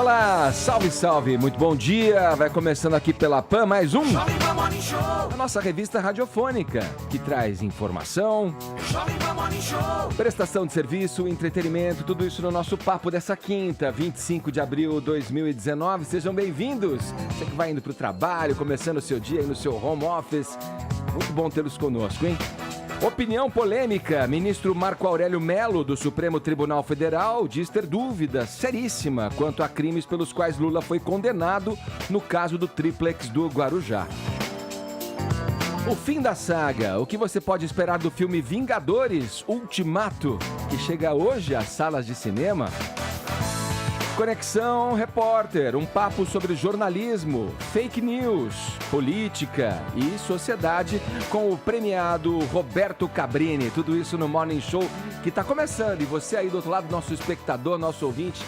Olá, salve, salve, muito bom dia. Vai começando aqui pela PAN mais um, a nossa revista radiofônica, que traz informação, prestação de serviço, entretenimento, tudo isso no nosso papo dessa quinta, 25 de abril de 2019. Sejam bem-vindos. Você que vai indo para o trabalho, começando o seu dia aí no seu home office. Muito bom tê-los conosco, hein? Opinião polêmica. Ministro Marco Aurélio Mello, do Supremo Tribunal Federal, diz ter dúvida seríssima quanto a crimes pelos quais Lula foi condenado no caso do triplex do Guarujá. O fim da saga. O que você pode esperar do filme Vingadores Ultimato, que chega hoje às salas de cinema? Conexão Repórter, um papo sobre jornalismo, fake news, política e sociedade com o premiado Roberto Cabrini. Tudo isso no Morning Show que está começando. E você aí do outro lado, nosso espectador, nosso ouvinte,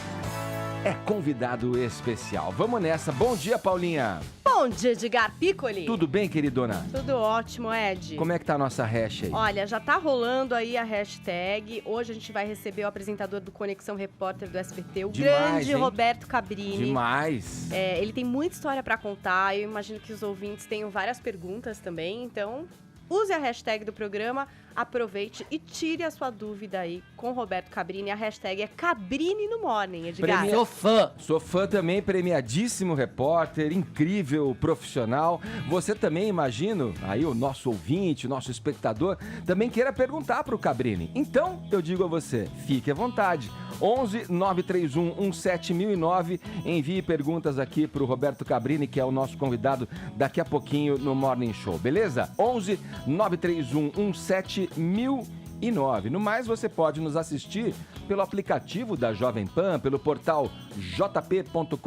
é convidado especial. Vamos nessa. Bom dia, Paulinha. Bom dia, Edgar Piccoli. Tudo bem, queridona? Tudo ótimo, Ed. Como é que tá a nossa hash aí? Olha, já tá rolando aí a hashtag. Hoje a gente vai receber o apresentador do Conexão Repórter do SBT, o grande Roberto Cabrini. Demais. Ele tem muita história pra contar. Eu imagino que os ouvintes tenham várias perguntas também. Então, use a hashtag do programa, aproveite e tire a sua dúvida aí com o Roberto Cabrini. A hashtag é Cabrini no Morning, Edgar. Sou fã. Sou fã também, premiadíssimo repórter, incrível profissional. Você também, imagino, aí o nosso ouvinte, o nosso espectador, também queira perguntar para o Cabrini. Então, eu digo a você, fique à vontade. 11 931 17009. Envie perguntas aqui para o Roberto Cabrini, que é o nosso convidado daqui a pouquinho no Morning Show, beleza? 11 931 17009. No mais, você pode nos assistir pelo aplicativo da Jovem Pan, pelo portal jp.com.br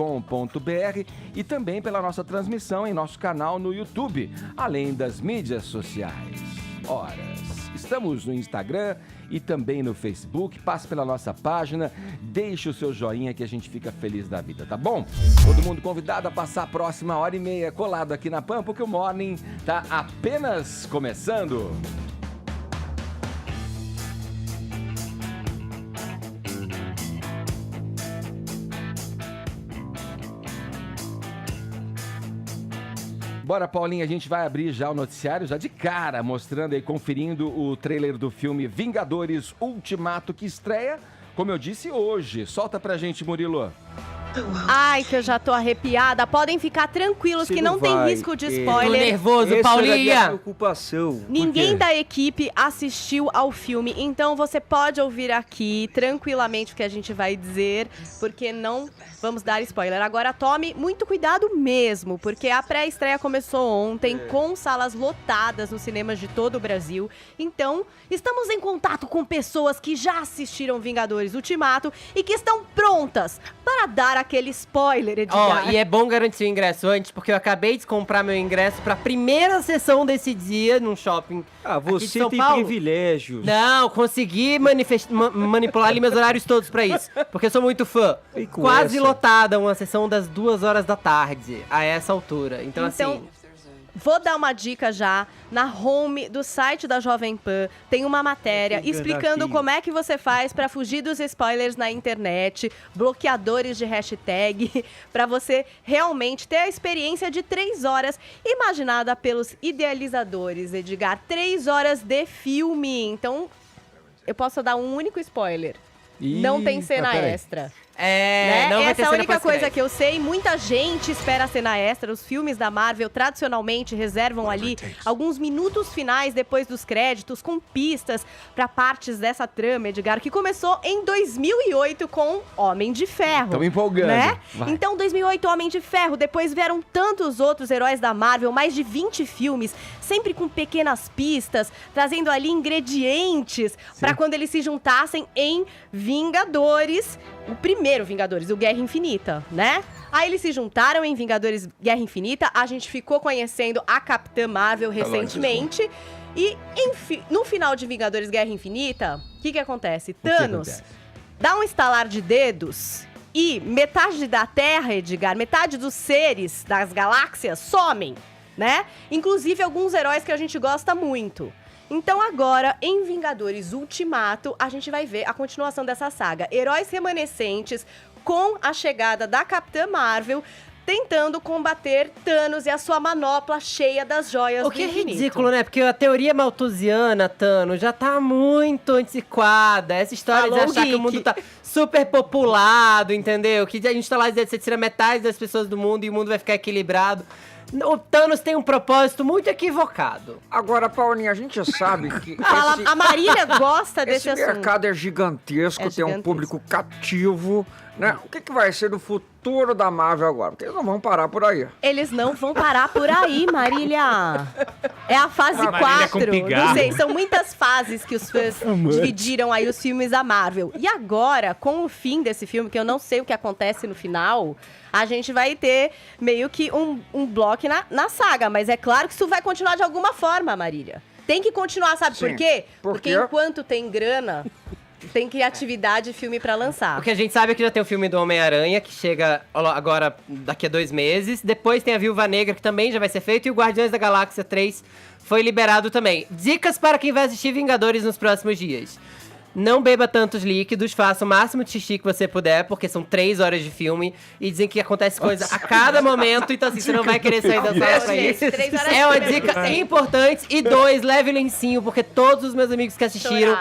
e também pela nossa transmissão em nosso canal no YouTube, além das mídias sociais. Estamos no Instagram e também no Facebook. Passe pela nossa página, deixe o seu joinha que a gente fica feliz da vida, tá bom? Todo mundo convidado a passar a próxima hora e meia colado aqui na PAN, porque o Morning tá apenas começando. Bora, Paulinha, a gente vai abrir já o noticiário, já de cara, mostrando aí, conferindo o trailer do filme Vingadores Ultimato, que estreia, como eu disse, hoje. Solta pra gente, Murilo. Ai, que eu já tô arrepiada. Podem ficar tranquilos que não tem risco de spoiler. Tô nervoso, Paulinha. Preocupação. Ninguém da equipe assistiu ao filme, então você pode ouvir aqui tranquilamente o que a gente vai dizer, porque não vamos dar spoiler. Agora tome muito cuidado mesmo, porque a pré-estreia começou ontem com salas lotadas nos cinemas de todo o Brasil. Então, estamos em contato com pessoas que já assistiram Vingadores Ultimato e que estão prontas para dar aquele spoiler, Edgar. E é bom garantir o ingresso antes, porque eu acabei de comprar meu ingresso pra primeira sessão desse dia num shopping. Você tem Paulo. privilégios. Não, consegui manipular ali meus horários todos pra isso, porque eu sou muito fã. Quase lotada uma sessão das 2h da tarde, a essa altura. Então assim... Vou dar uma dica já. Na home do site da Jovem Pan tem uma matéria explicando como é que você faz para fugir dos spoilers na internet, bloqueadores de hashtag, para você realmente ter a experiência de 3 horas imaginada pelos idealizadores, Edgar. 3 horas de filme. Então, eu posso dar um único spoiler. Não tem cena extra. Não vai ter Essa é a cena única coisa pós-crédito. que eu sei. Muita gente espera a cena extra. Os filmes da Marvel tradicionalmente reservam ali alguns minutos finais depois dos créditos com pistas para partes dessa trama, Edgar, que começou em 2008 com Homem de Ferro. Estamos empolgando. Né? Vai. Então, 2008, Homem de Ferro. Depois vieram tantos outros heróis da Marvel, mais de 20 filmes, sempre com pequenas pistas, trazendo ali ingredientes para quando eles se juntassem em Vingadores. O primeiro Vingadores, o Guerra Infinita, né? Aí eles se juntaram em Vingadores Guerra Infinita, a gente ficou conhecendo a Capitã Marvel recentemente. E no final de Vingadores Guerra Infinita, o que acontece? Thanos dá um estalar de dedos e metade da Terra, Edgar, metade dos seres das galáxias somem, né? Inclusive alguns heróis que a gente gosta muito. Então agora, em Vingadores Ultimato, a gente vai ver a continuação dessa saga. Heróis remanescentes, com a chegada da Capitã Marvel, tentando combater Thanos e a sua manopla cheia das joias O do que é infinito. ridículo, né? Porque a teoria malthusiana, Thanos, já tá muito antiquada. Essa história Falou de achar que o geek. mundo tá super populado, entendeu? Que a gente tá lá dizendo que você tira metade das pessoas do mundo e o mundo vai ficar equilibrado. O Thanos tem um propósito muito equivocado. Agora, Paulinha, a gente sabe que A Marília gosta desse esse assunto. mercado é gigantesco, É tem um gigantesco. público cativo, né? O que vai ser do futuro da Marvel agora? Porque eles não vão parar por aí. Eles não vão parar por aí, Marília. É a fase Marília com 4. pigarro. Não sei, são muitas fases que os fãs dividiram aí os filmes da Marvel. E agora, com o fim desse filme, que eu não sei o que acontece no final, a gente vai ter meio que um bloco na saga. Mas é claro que isso vai continuar de alguma forma, Marília. Tem que continuar, sabe Sim. por quê? Por Porque quê? enquanto tem grana, tem criatividade e filme pra lançar. O que a gente sabe é que já tem o filme do Homem-Aranha, que chega agora daqui a 2 meses. Depois tem a Viúva Negra, que também já vai ser feito. E o Guardiões da Galáxia 3 foi liberado também. Dicas para quem vai assistir Vingadores nos próximos dias. Não beba tantos líquidos, faça o máximo de xixi que você puder, porque são 3 horas de filme. E dizem que acontece coisa a cada momento, então assim, você não vai querer sair da sala pra Gente, isso. 3 horas É uma de filme. dica importante. E 2, leve lencinho, porque todos os meus amigos que assistiram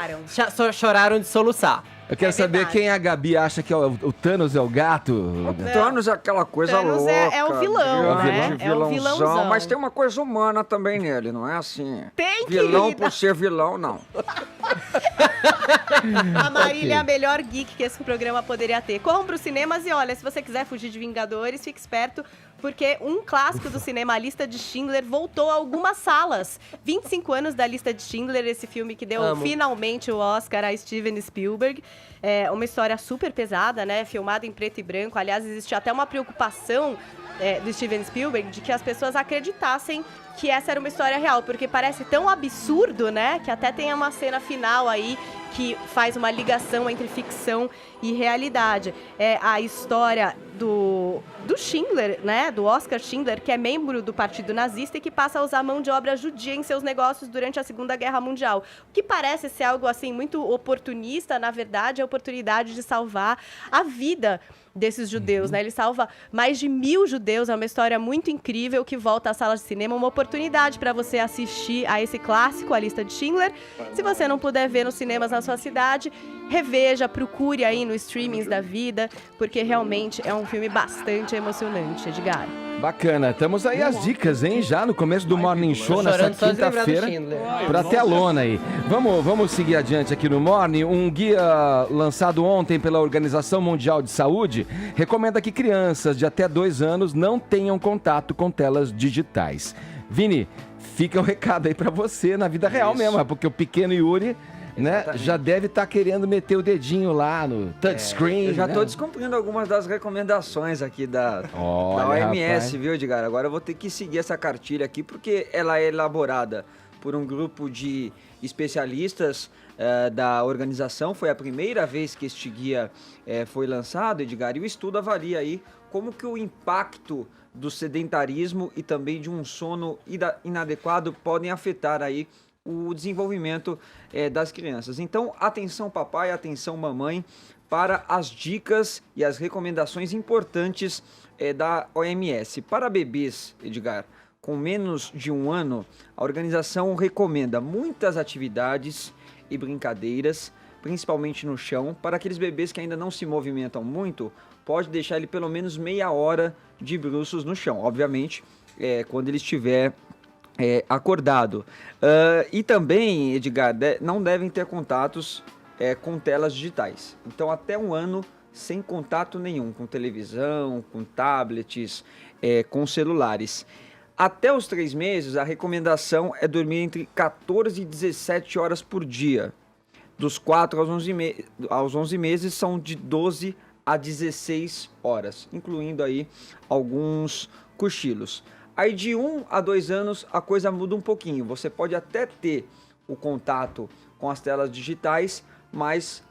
choraram de soluçar. Eu quero saber verdade. quem a Gabi acha que é o Thanos é o gato. Thanos é aquela coisa Thanos louca. é o vilão, grande né? É o vilãozão. Mas tem uma coisa humana também nele, não é assim? Tem, Vilão querida. por ser vilão, não. A Marília é a melhor geek que esse programa poderia ter. Corram pros cinemas e olha, se você quiser fugir de Vingadores, fique esperto, porque um clássico do cinema, a Lista de Schindler, voltou a algumas salas. 25 anos da Lista de Schindler, esse filme que deu Amo. finalmente o Oscar a Steven Spielberg. É uma história super pesada, né? Filmada em preto e branco. Aliás, existe até uma preocupação do Steven Spielberg de que as pessoas acreditassem que essa era uma história real, porque parece tão absurdo, né? Que até tem uma cena final aí que faz uma ligação entre ficção e realidade. É a história do Schindler, né? Do Oscar Schindler, que é membro do Partido Nazista e que passa a usar mão de obra judia em seus negócios durante a Segunda Guerra Mundial. O que parece ser algo assim muito oportunista, na verdade, é a oportunidade de salvar a vida desses judeus, né? Ele salva mais de 1000 judeus, é uma história muito incrível que volta às salas de cinema, uma oportunidade para você assistir a esse clássico, A Lista de Schindler. Se você não puder ver nos cinemas na sua cidade, reveja, procure aí nos streamings da vida, porque realmente é um filme bastante emocionante, Edgar. Bacana, estamos aí as dicas, hein? Já no começo do Morning Show, nessa Chorando só de lembrar do quinta-feira. Schindler. Pra telona aí. Vamos seguir adiante aqui no Morning. Um guia lançado ontem pela Organização Mundial de Saúde recomenda que crianças de até 2 anos não tenham contato com telas digitais. Vini, fica o recado aí pra você na vida real mesmo, porque o pequeno Yuri, né, já deve estar querendo meter o dedinho lá no touchscreen. Eu já né? tô descumprindo algumas das recomendações aqui da Olha, OMS, rapaz. viu, Edgar? Agora eu vou ter que seguir essa cartilha aqui, porque ela é elaborada por um grupo de especialistas da organização. Foi a primeira vez que este guia foi lançado, Edgar, e o estudo avalia aí como que o impacto do sedentarismo e também de um sono inadequado podem afetar aí o desenvolvimento das crianças. Então, atenção papai, atenção mamãe, para as dicas e as recomendações importantes da OMS. Para bebês, Edgar, com menos de 1 ano, a organização recomenda muitas atividades e brincadeiras, principalmente no chão. Para aqueles bebês que ainda não se movimentam muito, pode deixar ele pelo menos meia hora de bruços no chão. Obviamente, quando ele estiver acordado. E também, Edgar, não devem ter contatos com telas digitais. Então, até 1 ano, sem contato nenhum com televisão, com tablets, com celulares. Até os 3 meses, a recomendação é dormir entre 14 e 17 horas por dia. Dos 4 aos 11 meses, são de 12 a 16 horas, incluindo aí alguns cochilos. Aí de 1 a 2 anos a coisa muda um pouquinho. Você pode até ter o contato com as telas digitais, mas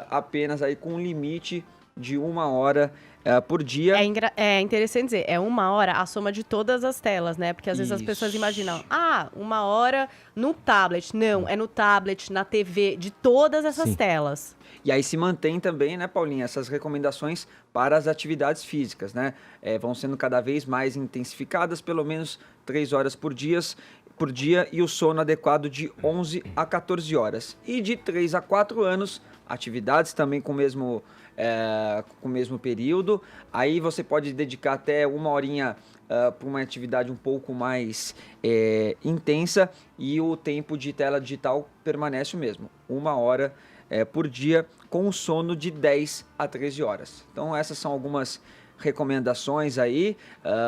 apenas aí com um limite de 1 hora por dia. É interessante dizer, é 1 hora a soma de todas as telas, né? Porque às vezes as pessoas imaginam, 1 hora no tablet. Não, é no tablet, na TV, de todas essas telas. E aí se mantém também, né, Paulinha, essas recomendações para as atividades físicas, né? Vão sendo cada vez mais intensificadas, pelo menos 3 horas por dia, e o sono adequado de 11 a 14 horas. E de 3 a 4 anos, atividades também com o mesmo período. Aí você pode dedicar até 1 horinha para uma atividade um pouco mais intensa, e o tempo de tela digital permanece o mesmo, 1 hora por dia, com um sono de 10 a 13 horas. Então essas são algumas recomendações aí,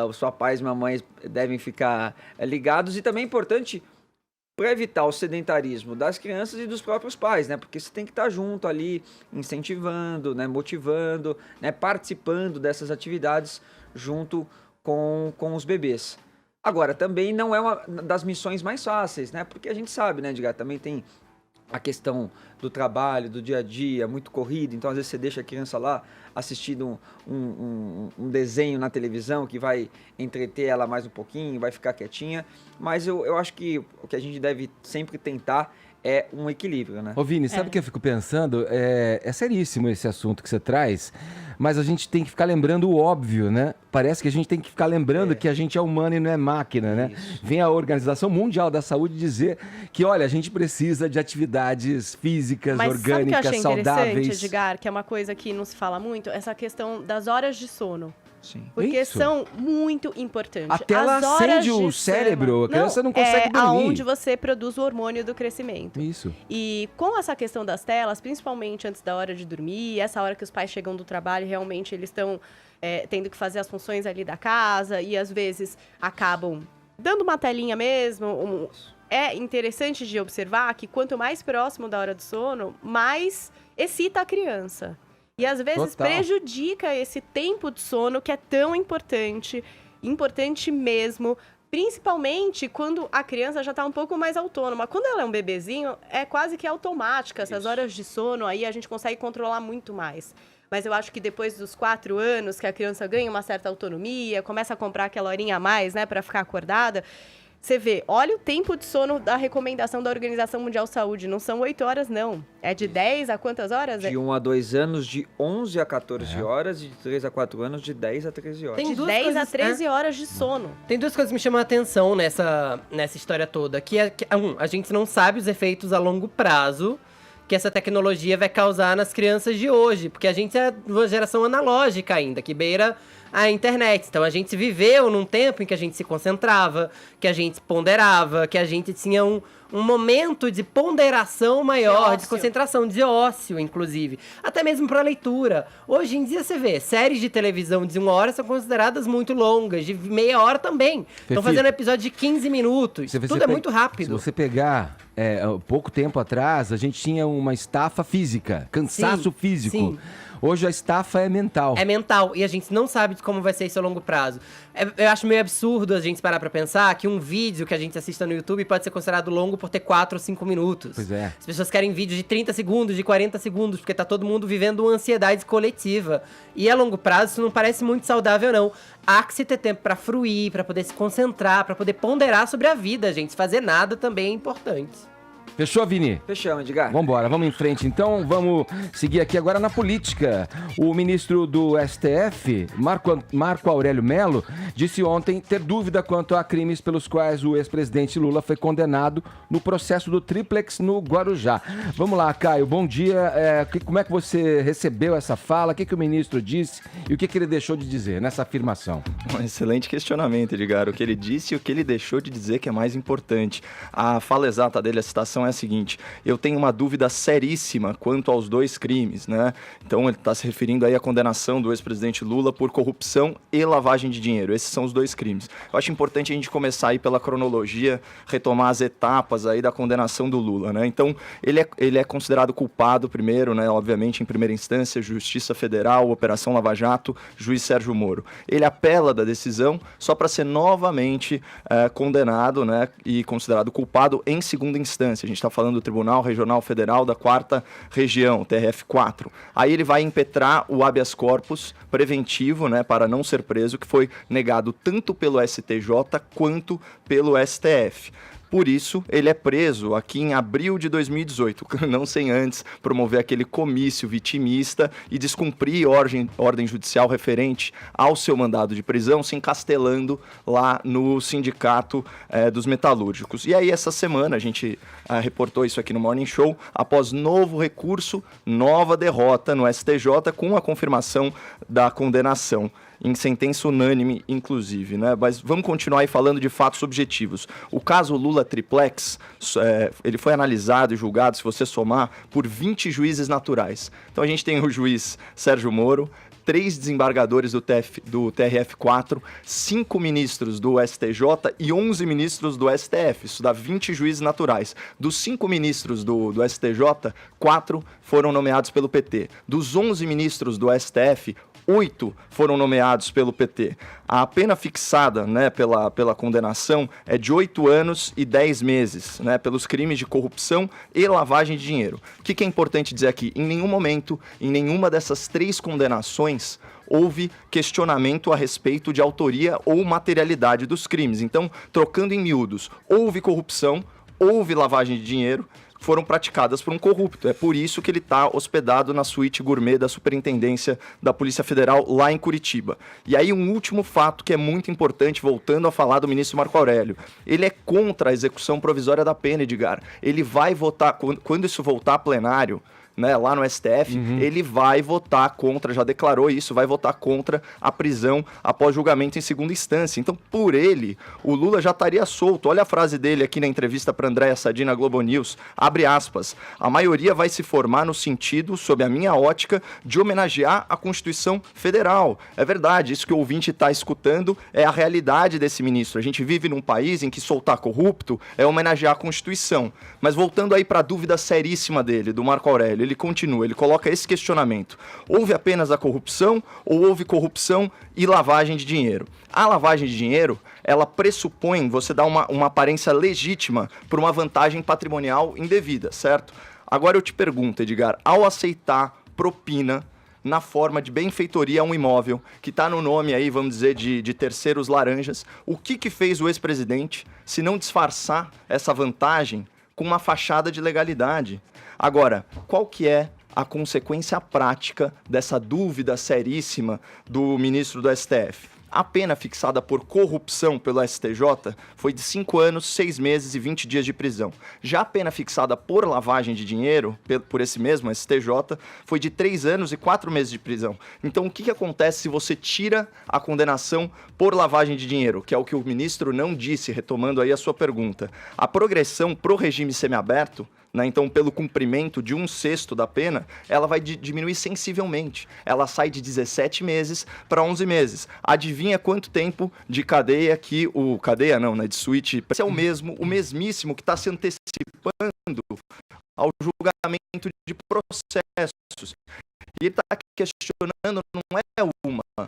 os papais e mamães devem ficar ligados, e também é importante para evitar o sedentarismo das crianças e dos próprios pais, né? Porque você tem que estar junto ali, incentivando, né? Motivando, né? Participando dessas atividades junto com os bebês. Agora, também não é uma das missões mais fáceis, né? Porque a gente sabe, né, Edgar, também tem a questão do trabalho, do dia a dia, muito corrido, então às vezes você deixa a criança lá assistindo um desenho na televisão que vai entreter ela mais um pouquinho, vai ficar quietinha, mas eu acho que o que a gente deve sempre tentar é um equilíbrio, né? Ô Vini, sabe o que eu fico pensando? É seríssimo esse assunto que você traz, mas a gente tem que ficar lembrando o óbvio, né? Parece que a gente tem que ficar lembrando que a gente é humano e não é máquina, né? Vem a Organização Mundial da Saúde dizer que, olha, a gente precisa de atividades físicas, orgânicas, saudáveis. Mas sabe o que eu achei interessante, Edgar, que é uma coisa que não se fala muito? Essa questão das horas de sono. Sim. Porque são muito importantes. Até ela acende o cérebro, a criança não consegue dormir. Aonde você produz o hormônio do crescimento. Isso. E com essa questão das telas, principalmente antes da hora de dormir, essa hora que os pais chegam do trabalho, realmente eles estão tendo que fazer as funções ali da casa e às vezes acabam dando uma telinha mesmo. É interessante de observar que quanto mais próximo da hora do sono, mais excita a criança. E às vezes prejudica esse tempo de sono que é tão importante mesmo, principalmente quando a criança já está um pouco mais autônoma. Quando ela é um bebezinho, é quase que automática essas horas de sono, aí a gente consegue controlar muito mais. Mas eu acho que depois dos 4 anos, que a criança ganha uma certa autonomia, começa a comprar aquela horinha a mais, né, para ficar acordada, você vê, olha o tempo de sono da recomendação da Organização Mundial de Saúde. Não são 8 horas, não. É de 10 a quantas horas? De 1 a 2 anos, de 11 a 14 horas, e de 3 a 4 anos, de 10 a 13 horas. De 10 a 13 horas de sono. Tem 2 coisas que me chamam a atenção nessa história toda. A gente não sabe os efeitos a longo prazo que essa tecnologia vai causar nas crianças de hoje. Porque a gente é uma geração analógica ainda, que beira a internet. Então a gente viveu num tempo em que a gente se concentrava, que a gente ponderava, que a gente tinha um momento de ponderação maior, de concentração, de ócio, inclusive. Até mesmo para leitura. Hoje em dia você vê, séries de televisão de 1 hora são consideradas muito longas, de meia hora também. Estão fazendo episódio de 15 minutos. Tudo é muito rápido. Se você pegar pouco tempo atrás, a gente tinha uma estafa física, cansaço físico. Sim. Hoje a estafa é mental. É mental, e a gente não sabe de como vai ser isso a longo prazo. Eu acho meio absurdo a gente parar pra pensar que um vídeo que a gente assista no YouTube pode ser considerado longo por ter 4 ou 5 minutos. Pois é. As pessoas querem vídeos de 30 segundos, de 40 segundos, porque tá todo mundo vivendo uma ansiedade coletiva. E a longo prazo isso não parece muito saudável, não. Há que se ter tempo pra fruir, pra poder se concentrar, pra poder ponderar sobre a vida, gente. Fazer nada também é importante. Fechou, Vini? Fechamos, Edgar. Vambora, vamos em frente. Então, vamos seguir aqui agora na política. O ministro do STF, Marco Aurélio Mello, disse ontem ter dúvida quanto a crimes pelos quais o ex-presidente Lula foi condenado no processo do Triplex no Guarujá. Vamos lá, Caio, bom dia. Como é que você recebeu essa fala? O que o ministro disse e o que ele deixou de dizer nessa afirmação? Um excelente questionamento, Edgar. O que ele disse e o que ele deixou de dizer que é mais importante. A fala exata dele, a citação é a seguinte: eu tenho uma dúvida seríssima quanto aos 2 crimes, né? Então ele está se referindo aí à condenação do ex-presidente Lula por corrupção e lavagem de dinheiro. Esses são os 2 crimes. Eu acho importante a gente começar aí pela cronologia, retomar as etapas aí da condenação do Lula, né? Então ele é considerado culpado primeiro, né? Obviamente em primeira instância, Justiça Federal, Operação Lava Jato, juiz Sérgio Moro. Ele apela da decisão só para ser novamente condenado, né? E considerado culpado em segunda instância. A gente está falando do Tribunal Regional Federal da 4ª Região, TRF4. Aí ele vai impetrar o habeas corpus preventivo, né, para não ser preso, que foi negado tanto pelo STJ quanto pelo STF. Por isso, ele é preso aqui em abril de 2018, não sem antes promover aquele comício vitimista e descumprir ordem judicial referente ao seu mandado de prisão, se encastelando lá no Sindicato dos Metalúrgicos. E aí, essa semana, a gente reportou isso aqui no Morning Show, após novo recurso, nova derrota no STJ, com a confirmação da condenação. Em sentença unânime, inclusive, né? Mas vamos continuar aí falando de fatos objetivos. O caso Lula Triplex, ele foi analisado e julgado, se você somar, por 20 juízes naturais. Então a gente tem o juiz Sérgio Moro, 3 desembargadores do TRF4, 5 ministros do STJ e 11 ministros do STF. Isso dá 20 juízes naturais. Dos 5 ministros do STJ, 4 foram nomeados pelo PT. Dos 11 ministros do STF, 8 foram nomeados pelo PT. A pena fixada, né, pela condenação é de 8 anos e 10 meses, né, pelos crimes de corrupção e lavagem de dinheiro. O que é importante dizer aqui? Em nenhum momento, em nenhuma dessas 3 condenações, houve questionamento a respeito de autoria ou materialidade dos crimes. Então, trocando em miúdos, houve corrupção, houve lavagem de dinheiro, foram praticadas por um corrupto. É por isso que ele está hospedado na suíte gourmet da Superintendência da Polícia Federal lá em Curitiba. E aí um último fato que é muito importante, voltando a falar do ministro Marco Aurélio. Ele é contra a execução provisória da pena, Edgar. Ele vai votar, quando isso voltar a plenário, né, lá no STF, ele vai votar contra, já declarou isso, vai votar contra a prisão após julgamento em segunda instância. Então, por ele, o Lula já estaria solto. Olha a frase dele aqui na entrevista para Andréa Sadi na Globo News, abre aspas, a maioria vai se formar no sentido, sob a minha ótica, de homenagear a Constituição Federal. É verdade, isso que o ouvinte está escutando é a realidade desse ministro. A gente vive num país em que soltar corrupto é homenagear a Constituição. Mas voltando aí para a dúvida seríssima dele, do Marco Aurélio, ele continua, ele coloca esse questionamento. Houve apenas a corrupção ou houve corrupção e lavagem de dinheiro? A lavagem de dinheiro, ela pressupõe você dar uma aparência legítima por uma vantagem patrimonial indevida, certo? Agora eu te pergunto, Edgar, ao aceitar propina na forma de benfeitoria a um imóvel, que está no nome aí, vamos dizer, de terceiros laranjas, o que fez o ex-presidente se não disfarçar essa vantagem com uma fachada de legalidade? Agora, qual que é a consequência prática dessa dúvida seríssima do ministro do STF? A pena fixada por corrupção pelo STJ foi de 5 anos, 6 meses e 20 dias de prisão. Já a pena fixada por lavagem de dinheiro, por esse mesmo STJ, foi de 3 anos e 4 meses de prisão. Então, o que acontece se você tira a condenação por lavagem de dinheiro, que é o que o ministro não disse, retomando aí a sua pergunta? A progressão pro regime semiaberto, né, então, pelo cumprimento de 1/6 da pena, ela vai diminuir sensivelmente. Ela sai de 17 meses para 11 meses. Adivinha quanto tempo de cadeia que o... Cadeia não, né? De suíte. Esse é o mesmíssimo que está se antecipando ao julgamento de processos. E ele está questionando, não é uma,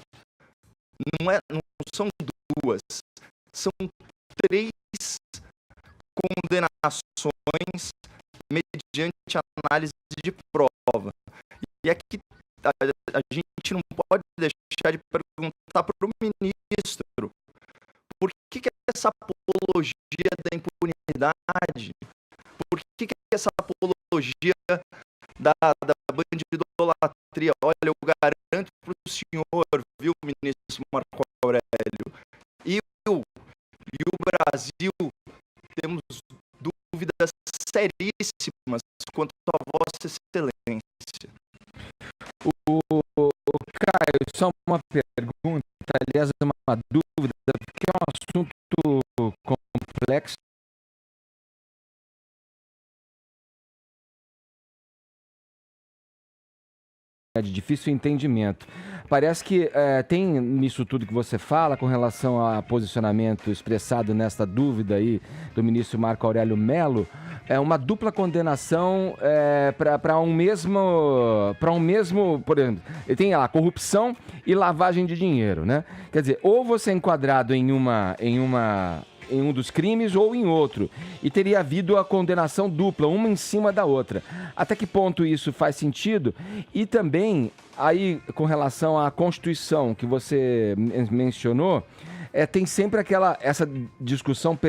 não são 2, são 3 condenações mediante análise de prova. E aqui a gente não pode deixar de perguntar para o ministro por que essa apologia da impunidade, por que essa apologia da bandidolatria. Olha, eu garanto para o senhor, viu, ministro Marco Aurélio, e o Brasil temos dúvidas seríssimas quanto a Vossa Excelência. Caio, só uma pergunta, aliás, é uma dúvida, porque é um assunto complexo. De difícil entendimento. Parece que tem nisso tudo que você fala com relação ao posicionamento expressado nesta dúvida aí do ministro Marco Aurélio Mello, uma dupla condenação para um mesmo, por exemplo, ele tem lá corrupção e lavagem de dinheiro, né? Quer dizer, ou você é enquadrado em uma em um dos crimes ou em outro. E teria havido a condenação dupla, uma em cima da outra. Até que ponto isso faz sentido? E também, aí, com relação à Constituição que você mencionou, tem sempre essa discussão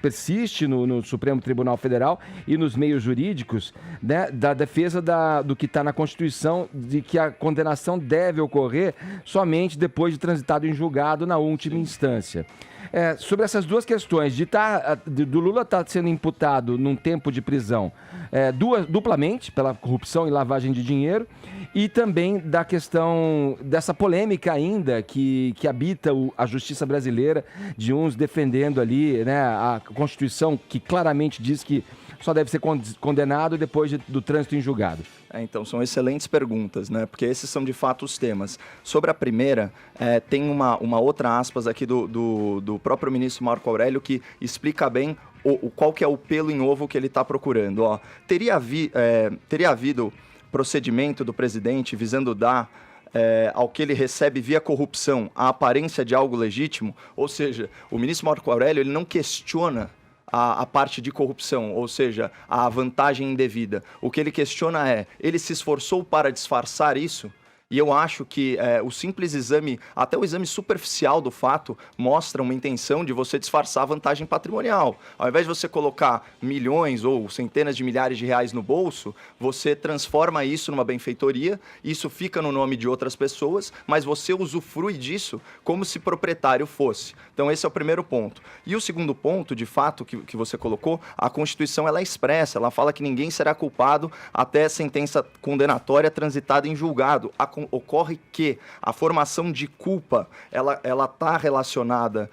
persiste no Supremo Tribunal Federal e nos meios jurídicos, né, da defesa do que está na Constituição, de que a condenação deve ocorrer somente depois de transitado em julgado na última instância. Sobre essas duas questões, do Lula estar sendo imputado num tempo de prisão duplamente pela corrupção e lavagem de dinheiro, e também da questão dessa polêmica ainda que habita a justiça brasileira, de uns defendendo ali, né, a Constituição, que claramente diz que só deve ser condenado depois do trânsito em julgado. Então, são excelentes perguntas, né? Porque esses são, de fato, os temas. Sobre a primeira, tem uma outra aspas aqui do próprio ministro Marco Aurélio que explica bem qual que é o pelo em ovo que ele está procurando. Ó, teria havido procedimento do presidente visando dar ao que ele recebe via corrupção a aparência de algo legítimo? Ou seja, o ministro Marco Aurélio ele não questiona a parte de corrupção, ou seja, a vantagem indevida. O que ele questiona ele se esforçou para disfarçar isso? E eu acho que o simples exame, até o exame superficial do fato, mostra uma intenção de você disfarçar a vantagem patrimonial. Ao invés de você colocar milhões ou centenas de milhares de reais no bolso, você transforma isso numa benfeitoria, isso fica no nome de outras pessoas, mas você usufrui disso como se proprietário fosse. Então esse é o primeiro ponto. E o segundo ponto, de fato, que você colocou, a Constituição ela é expressa, ela fala que ninguém será culpado até sentença condenatória transitada em julgado. Ocorre que a formação de culpa ela está relacionada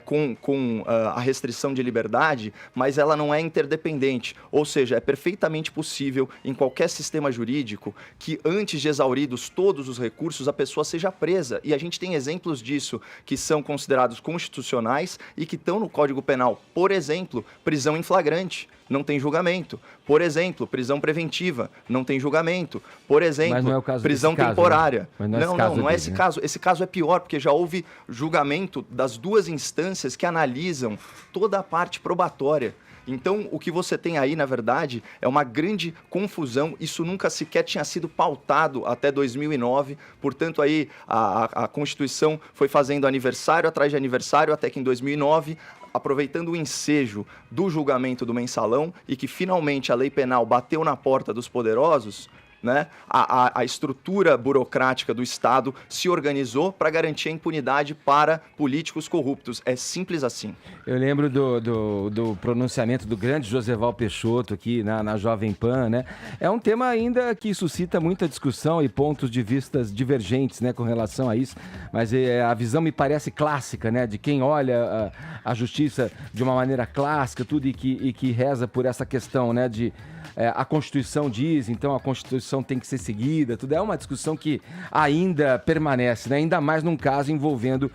com a restrição de liberdade, mas ela não é interdependente. Ou seja, é perfeitamente possível em qualquer sistema jurídico que antes de exauridos todos os recursos a pessoa seja presa. E a gente tem exemplos disso que são considerados constitucionais e que estão no Código Penal. Por exemplo, prisão em flagrante. Não tem julgamento. Por exemplo, prisão preventiva, não tem julgamento. Por exemplo, mas não é o caso prisão desse temporária. Caso, né? Não é esse caso. Esse caso é pior, porque já houve julgamento das duas instâncias que analisam toda a parte probatória. Então, o que você tem aí, na verdade, é uma grande confusão. Isso nunca sequer tinha sido pautado até 2009. Portanto, aí a Constituição foi fazendo aniversário atrás de aniversário, até que em 2009... aproveitando o ensejo do julgamento do mensalão e que finalmente a lei penal bateu na porta dos poderosos, né, a estrutura burocrática do Estado se organizou para garantir a impunidade para políticos corruptos. É simples assim. Eu lembro do pronunciamento do grande Joseval Peixoto aqui na Jovem Pan, né? É um tema ainda que suscita muita discussão e pontos de vistas divergentes, né, com relação a isso, mas a visão me parece clássica, né, de quem olha a justiça de uma maneira clássica, tudo e que reza por essa questão, né, de a Constituição diz, então a Constituição tem que ser seguida, tudo é uma discussão que ainda permanece, né? Ainda mais num caso envolvendo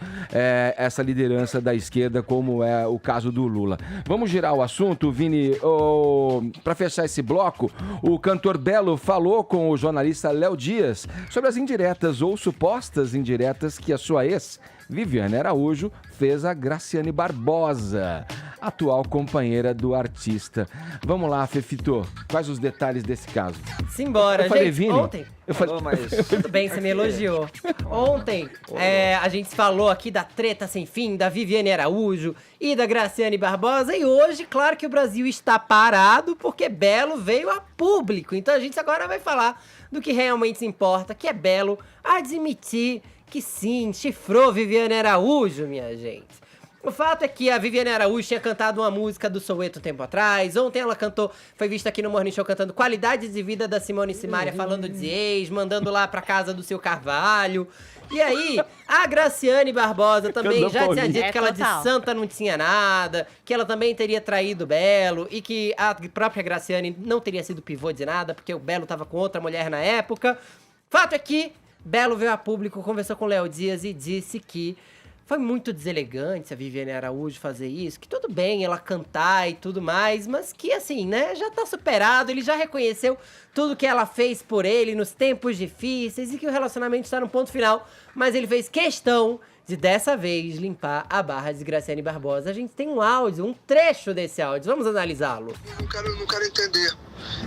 essa liderança da esquerda, como é o caso do Lula. Vamos girar o assunto, Vini. Para fechar esse bloco, o cantor Belo falou com o jornalista Léo Dias sobre as indiretas ou supostas indiretas que a sua ex, Viviane Araújo, fez a Graciane Barbosa, atual companheira do artista. Vamos lá, Fefito, quais os detalhes desse caso? Simbora, Eu falei, gente, Vini? ontem... Tudo bem, você me elogiou. Ontem, a gente falou aqui da treta sem fim, da Viviane Araújo e da Graciane Barbosa, e hoje, claro que o Brasil está parado porque Belo veio a público. Então a gente agora vai falar do que realmente importa, que é Belo admitir que sim, chifrou Viviane Araújo, minha gente. O fato é que a Viviane Araújo tinha cantado uma música do Soweto um tempo atrás. Ontem ela cantou, foi vista aqui no Morning Show cantando Qualidades de Vida da Simone e Simaria, falando de ex, mandando lá pra casa do seu Carvalho. E aí, a Graciane Barbosa também já tinha dito que ela de santa não tinha nada, que ela também teria traído o Belo e que a própria Graciane não teria sido pivô de nada, porque o Belo tava com outra mulher na época. Fato é que Belo veio a público, conversou com o Léo Dias e disse que foi muito deselegante a Viviane Araújo fazer isso, que tudo bem ela cantar e tudo mais, mas que assim, né, já tá superado, ele já reconheceu tudo que ela fez por ele nos tempos difíceis e que o relacionamento está no ponto final, mas ele fez questão de dessa vez limpar a barra de Graciane Barbosa. A gente tem um áudio, um trecho desse áudio, vamos analisá-lo. Eu não quero entender.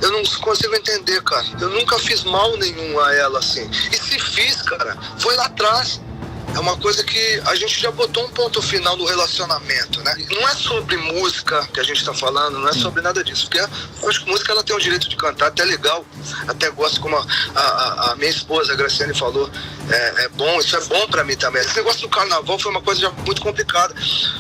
Eu não consigo entender, cara. Eu nunca fiz mal nenhum a ela, assim. E se fiz, cara, foi lá atrás. É uma coisa que a gente já botou um ponto final no relacionamento, né? Não é sobre música que a gente tá falando, não é sobre nada disso. Porque eu acho que música ela tem o direito de cantar, até legal. Até gosto, como a minha esposa, a Graciane, falou. É bom, isso é bom pra mim também. Esse negócio do carnaval foi uma coisa já muito complicada.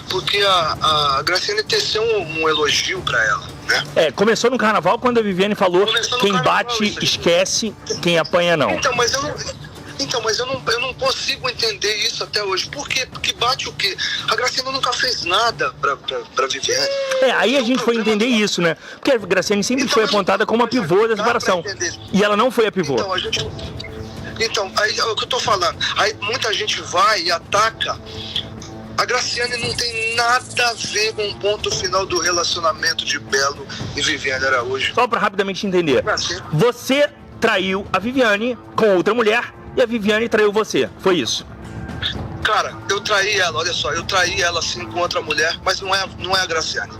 Porque a Graciane teceu um elogio pra ela, né? Começou no carnaval quando a Viviane falou: quem bate, esquece, quem apanha, não. Então, mas eu não consigo entender isso até hoje. Por quê? Porque bate o quê? A Graciane nunca fez nada pra Viviane. Aí a gente foi entender isso, né? Porque a Graciane sempre foi apontada como a pivô da separação. E ela não foi a pivô. Então, aí é o que eu tô falando. Aí muita gente vai e ataca. A Graciane não tem nada a ver com o ponto final do relacionamento de Belo e Viviane Araújo. Só pra rapidamente entender. Você traiu a Viviane com outra mulher e a Viviane traiu você. Foi isso? Cara, eu traí ela, olha só. Eu traí ela sim com outra mulher, mas não é a Graciane.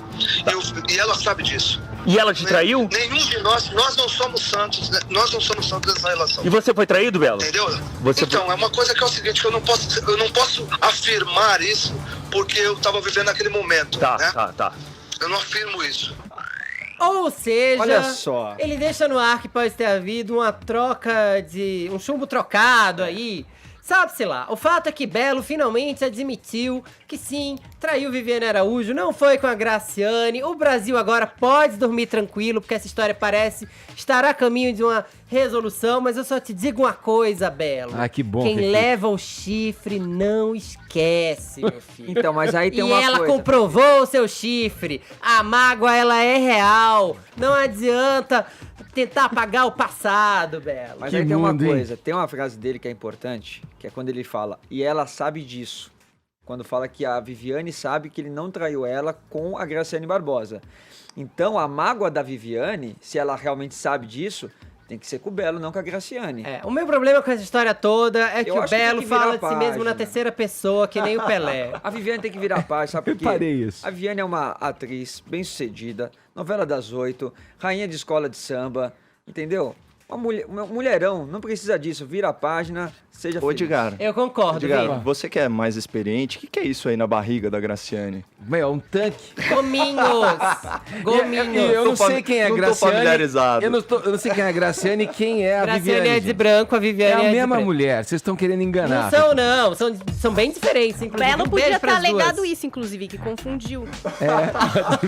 E ela sabe disso. E ela te traiu? Nenhum de nós não somos santos, né? Nós não somos santos nessa relação. E você foi traído, Belo? Entendeu? Então, é uma coisa que é o seguinte, que eu não posso afirmar isso porque eu tava vivendo naquele momento, né? Tá. Eu não afirmo isso. Ou seja, Olha só. ele deixa no ar que pode ter havido uma troca de... um chumbo trocado aí. Sabe-se lá, o fato é que Belo finalmente admitiu que sim, traiu Viviane Araújo, não foi com a Graciane. O Brasil agora pode dormir tranquilo, porque essa história parece estar a caminho de uma resolução. Mas eu só te digo uma coisa, Belo. Ah, que bom. Quem leva o chifre não esquece, meu filho. Então, mas aí tem uma E ela coisa. comprovou o seu chifre. A mágoa, ela é real. Não adianta tentar apagar o passado, Belo. Mas Que aí tem uma mundo, hein? coisa, tem uma frase dele que é importante, que é quando ele fala, e ela sabe disso. Quando fala que a Viviane sabe que ele não traiu ela com a Graciane Barbosa. Então, a mágoa da Viviane, se ela realmente sabe disso, tem que ser com o Belo, não com a Graciane. O meu problema com essa história toda é que Eu o acho que tem Belo que virar fala de si mesmo na página. terceira pessoa, que nem o Pelé. A Viviane tem que virar paz, sabe por quê? Reparei isso. A Viviane é uma atriz bem-sucedida, novela das 8, rainha de escola de samba, entendeu? Um mulherão, não precisa disso, vira a página, seja Ô, feliz. Edgar, Eu concordo, Vini. você que é mais experiente, o que é isso aí na barriga da Graciane? Meu, um tanque. Gominhos! Gominhos! E eu não sei quem é a não tô Graciane. familiarizado. Eu não sei quem é a Graciane e quem é a Graciane Viviane. é de gente. branco, a É Viviane a é de mesma preto. mulher, vocês estão querendo enganar. Não são, não. São bem diferentes, inclusive. Belo Um podia beijo ter pras alegado duas. isso, inclusive, que confundiu.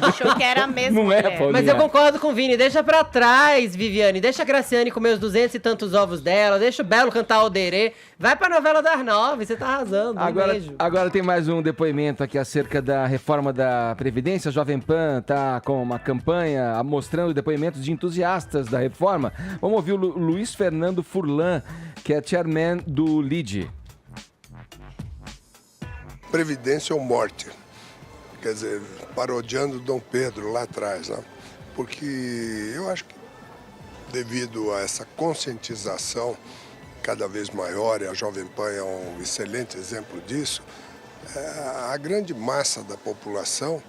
Achou que era a mesma Não é, mulher. Paulo. Mas eu concordo com o Vini, deixa pra trás, Viviane. Deixa a Graciane comer os 200 e tantos ovos dela, deixa o Belo cantar o Derê. Vai pra novela das 9, você tá arrasando. Um beijo. Agora tem mais um depoimento aqui acerca da reforma da Previdência. A Jovem Pan tá com uma campanha mostrando depoimentos de entusiastas da reforma. Vamos ouvir o Luiz Fernando Furlan, que é chairman do LIDE. Previdência ou morte. Quer dizer, parodiando Dom Pedro lá atrás, né? Porque eu acho que devido a essa conscientização cada vez maior, e a Jovem Pan é um excelente exemplo disso, a grande massa da população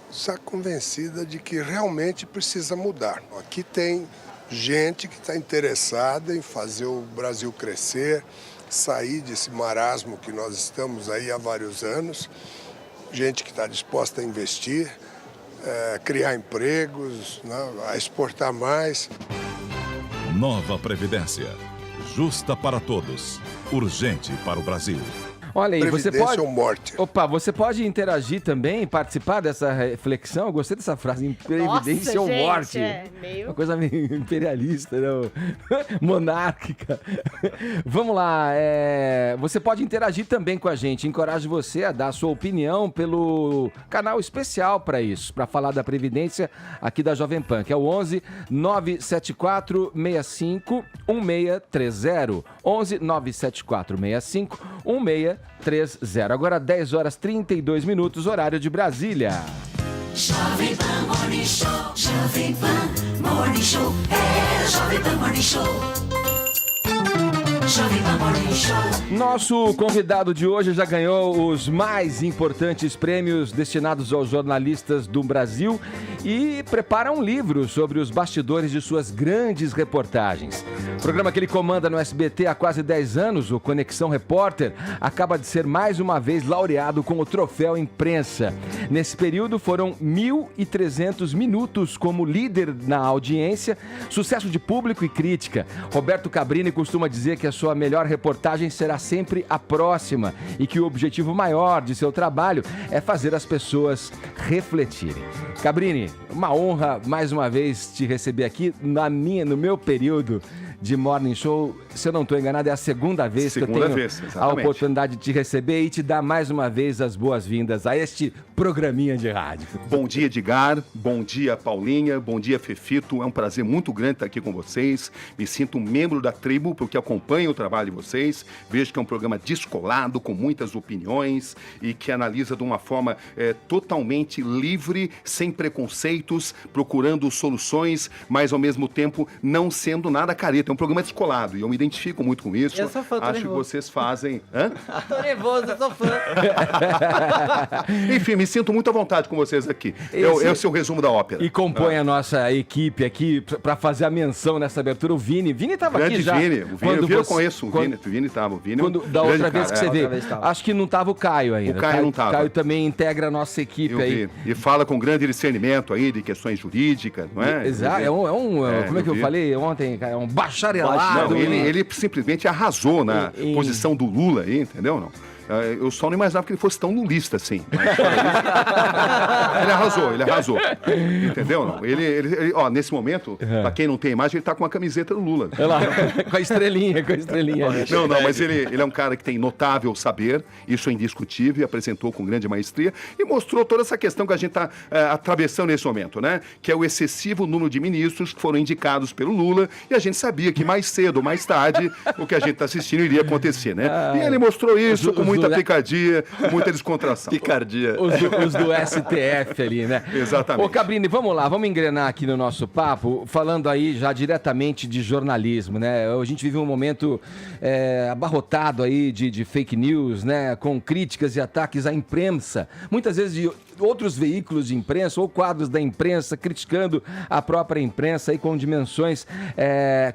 está convencida de que realmente precisa mudar. Aqui tem gente que está interessada em fazer o Brasil crescer, sair desse marasmo que nós estamos aí há vários anos, gente que está disposta a investir, criar empregos, né, a exportar mais. Nova Previdência. Justa para todos. Urgente para o Brasil. Olha aí, você Previdência pode... ou morte. Opa, você pode interagir também, participar dessa reflexão. Eu gostei dessa frase, previdência Nossa, ou gente, morte. meio... Uma coisa meio imperialista, não? Monárquica. Vamos lá, você pode interagir também com a gente. Encorajo você a dar a sua opinião pelo canal especial para isso, para falar da Previdência aqui da Jovem Pan, que é o 11 974 65 1630. 11 974 65 1630. Agora 10 horas 32 minutos, horário de Brasília. Jovem Pan Morning Show, Jovem Pan Morning Show, Jovem Pan Morning Show. Jovem Pan Morning Show. Nosso convidado de hoje já ganhou os mais importantes prêmios destinados aos jornalistas do Brasil e prepara um livro sobre os bastidores de suas grandes reportagens. O programa que ele comanda no SBT há quase 10 anos, o Conexão Repórter, acaba de ser mais uma vez laureado com o Troféu Imprensa. Nesse período foram 1.300 minutos como líder na audiência, sucesso de público e crítica. Roberto Cabrini costuma dizer que a sua melhor reportagem será sempre a próxima e que o objetivo maior de seu trabalho é fazer as pessoas refletirem. Cabrini, uma honra mais uma vez te receber aqui no meu período de Morning Show. Se eu não estou enganado, é a segunda vez que eu tenho a oportunidade de te receber e te dar mais uma vez as boas-vindas a este programinha de rádio. Bom dia, Edgar. Bom dia, Paulinha. Bom dia, Fefito. É um prazer muito grande estar aqui com vocês. Me sinto um membro da tribo porque acompanho o trabalho de vocês. Vejo que é um programa descolado, com muitas opiniões e que analisa de uma forma totalmente livre, sem preconceitos, procurando soluções, mas ao mesmo tempo não sendo nada careta. É um programa descolado e eu me identifico muito com isso. Eu sou fã, acho que vocês fazem... Hã? Tô nervoso, eu sou fã. Enfim, me sinto muito à vontade com vocês aqui. Esse é o resumo da ópera. E compõe a nossa equipe aqui para fazer a menção nessa abertura. O Vini. Vini estava aqui já. Vini. O Vini, eu conheço o Vini. O Vini estava. Da outra vez que você veio. Acho que não estava o Caio ainda. O Caio não estava. O Caio também integra a nossa equipe aí. E fala com grande discernimento aí de questões jurídicas, não é? Exato. Como é que eu falei ontem, cara? É um bacharelado. Não, ele simplesmente arrasou na posição do Lula aí, entendeu? Não. Eu só não imaginava que ele fosse tão lulista assim. Mas, ele arrasou. Entendeu? Não? Ele, nesse momento, pra quem não tem imagem, ele tá com a camiseta do Lula. Olha lá, com a estrelinha. Não, mas ele é um cara que tem notável saber, isso é indiscutível, e apresentou com grande maestria, e mostrou toda essa questão que a gente tá atravessando nesse momento, né? Que é o excessivo número de ministros que foram indicados pelo Lula, e a gente sabia que mais cedo ou mais tarde, o que a gente tá assistindo iria acontecer, né? E ele mostrou isso com muita picardia, muita descontração. Picardia. Os do STF ali, né? Exatamente. Ô, Cabrini, vamos lá, vamos engrenar aqui no nosso papo, falando aí já diretamente de jornalismo, né? A gente vive um momento abarrotado aí de fake news, né? Com críticas e ataques à imprensa. Muitas vezes de outros veículos de imprensa ou quadros da imprensa criticando a própria imprensa aí com dimensões,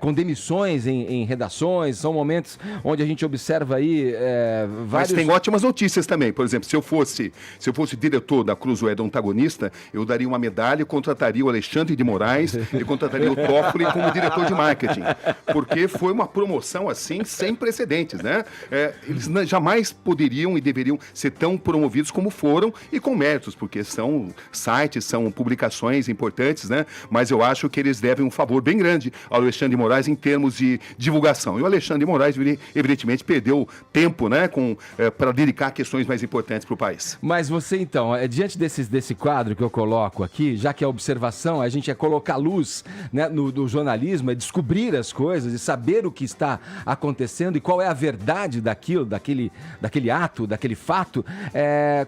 com demissões em redações. São momentos onde a gente observa aí vários... Mas tem ótimas notícias também. Por exemplo, se eu fosse diretor da Cruzoé do Antagonista, eu daria uma medalha e contrataria o Alexandre de Moraes e contrataria o Toffoli como diretor de marketing. Porque foi uma promoção assim sem precedentes, né? Eles jamais poderiam e deveriam ser tão promovidos como foram e com méritos, porque são sites, são publicações importantes, né? Mas eu acho que eles devem um favor bem grande ao Alexandre de Moraes em termos de divulgação. E o Alexandre de Moraes, evidentemente, perdeu tempo, né? Para dedicar questões mais importantes para o país. Mas você, então, diante desse quadro que eu coloco aqui, já que a observação, a gente colocar luz, né, no jornalismo, é descobrir as coisas e saber o que está acontecendo e qual é a verdade daquele ato, daquele fato.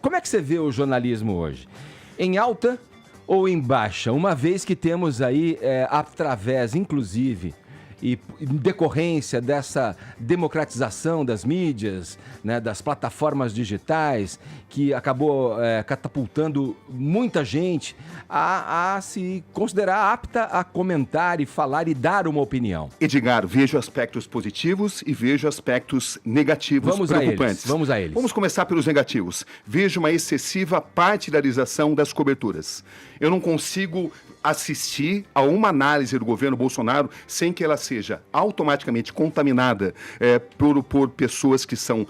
Como é que você vê o jornalismo hoje? Em alta ou em baixa? Uma vez que temos aí, através, inclusive, e em decorrência dessa democratização das mídias, né, das plataformas digitais, que acabou catapultando muita gente a se considerar apta a comentar e falar e dar uma opinião. Edgar, vejo aspectos positivos e vejo aspectos negativos preocupantes. Vamos a eles. Vamos começar pelos negativos. Vejo uma excessiva partidarização das coberturas. Eu não consigo assistir a uma análise do governo Bolsonaro sem que ela seja automaticamente contaminada por pessoas que são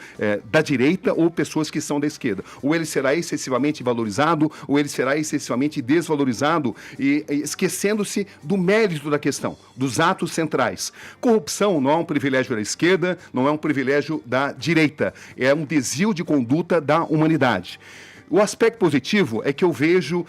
da direita ou pessoas que são da esquerda. Ou ele será excessivamente valorizado, ou ele será excessivamente desvalorizado, e esquecendo-se do mérito da questão, dos atos centrais. Corrupção não é um privilégio da esquerda, não é um privilégio da direita, é um desvio de conduta da humanidade. O aspecto positivo é que eu vejo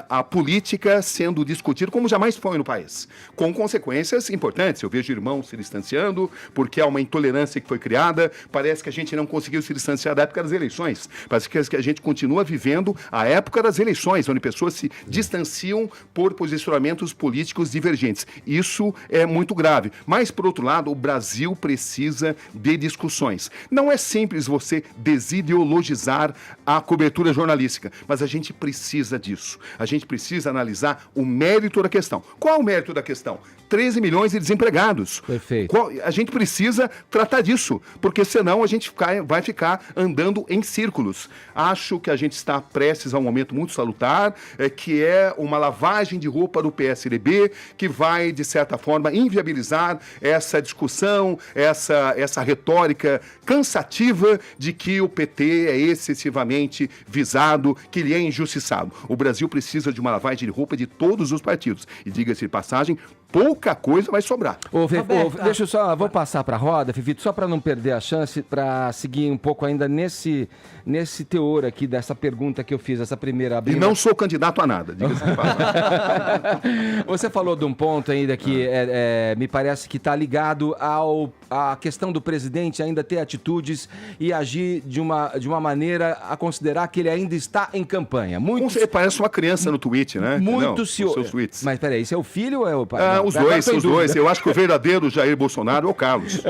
a política sendo discutida como jamais foi no país, com consequências importantes. Eu vejo irmãos se distanciando, porque há uma intolerância que foi criada. Parece que a gente não conseguiu se distanciar da época das eleições. Parece que a gente continua vivendo a época das eleições, onde pessoas se distanciam por posicionamentos políticos divergentes. Isso é muito grave. Mas, por outro lado, o Brasil precisa de discussões. Não é simples você desideologizar a cobertura jornalística, mas a gente precisa disso. A gente precisa analisar o mérito da questão. Qual é o mérito da questão? 13 milhões de desempregados. Perfeito. A gente precisa tratar disso, porque senão a gente vai ficar andando em círculos. Acho que a gente está prestes a um momento muito salutar, que é uma lavagem de roupa do PSDB, que vai, de certa forma, inviabilizar essa discussão, essa retórica cansativa de que o PT é excessivamente visado, que ele é injustiçado. O Brasil precisa de uma lavagem de roupa de todos os partidos. E, diga-se de passagem, pouca coisa vai sobrar. Deixa eu só, vou passar para a roda, Fifito, só para não perder a chance, para seguir um pouco ainda nesse teor aqui dessa pergunta que eu fiz, essa primeira. E não sou candidato a nada, diga-se de passagem. Você falou de um ponto ainda que me parece que está ligado à questão do presidente ainda ter atitudes e agir de uma maneira a considerar que ele ainda está em campanha. Você parece uma criança no tweet, né? Muito senhor. Seus tweets. Mas peraí, isso é o filho ou é o pai? Os dois. Eu acho que o verdadeiro Jair Bolsonaro é o Carlos.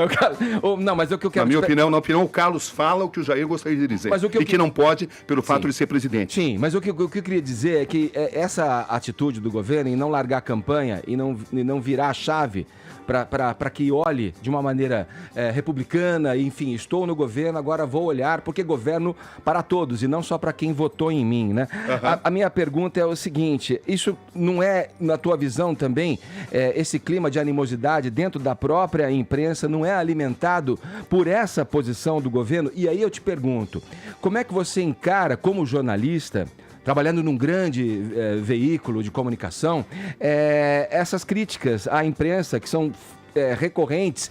Não, mas é o que eu quero... Na minha opinião, o Carlos fala o que o Jair gostaria de dizer. Que não pode, pelo fato de ser presidente. Sim, mas o que eu queria dizer é que essa atitude do governo em não largar a campanha e não virar a chave para que olhe de uma maneira republicana, enfim, estou no governo, agora vou olhar, porque governo para todos e não só para quem votou em mim, né? Uhum. A minha pergunta é o seguinte, isso não é, na tua visão também, esse clima de animosidade dentro da própria imprensa não é alimentado por essa posição do governo? E aí eu te pergunto, como é que você encara como jornalista, trabalhando num grande veículo de comunicação, essas críticas à imprensa que são recorrentes,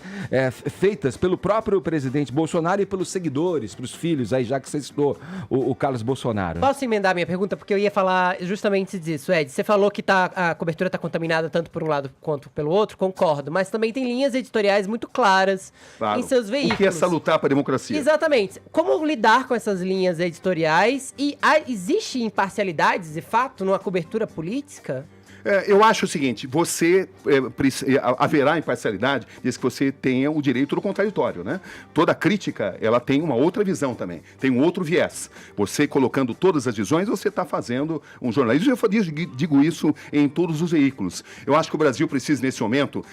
feitas pelo próprio presidente Bolsonaro e pelos seguidores, pelos filhos, aí já que você citou o Carlos Bolsonaro. Posso emendar a minha pergunta? Porque eu ia falar justamente disso, Ed. Você falou que a cobertura está contaminada tanto por um lado quanto pelo outro, concordo, mas também tem linhas editoriais muito claras em seus veículos. O que é salutar para a democracia. Exatamente. Como lidar com essas linhas editoriais? E existe imparcialidade, de fato, numa cobertura política? Eu acho o seguinte, haverá imparcialidade desde que você tenha o direito do contraditório, né? Toda crítica, ela tem uma outra visão também, tem um outro viés. Você colocando todas as visões, você está fazendo um jornalismo. Eu digo isso em todos os veículos. Eu acho que o Brasil precisa, nesse momento,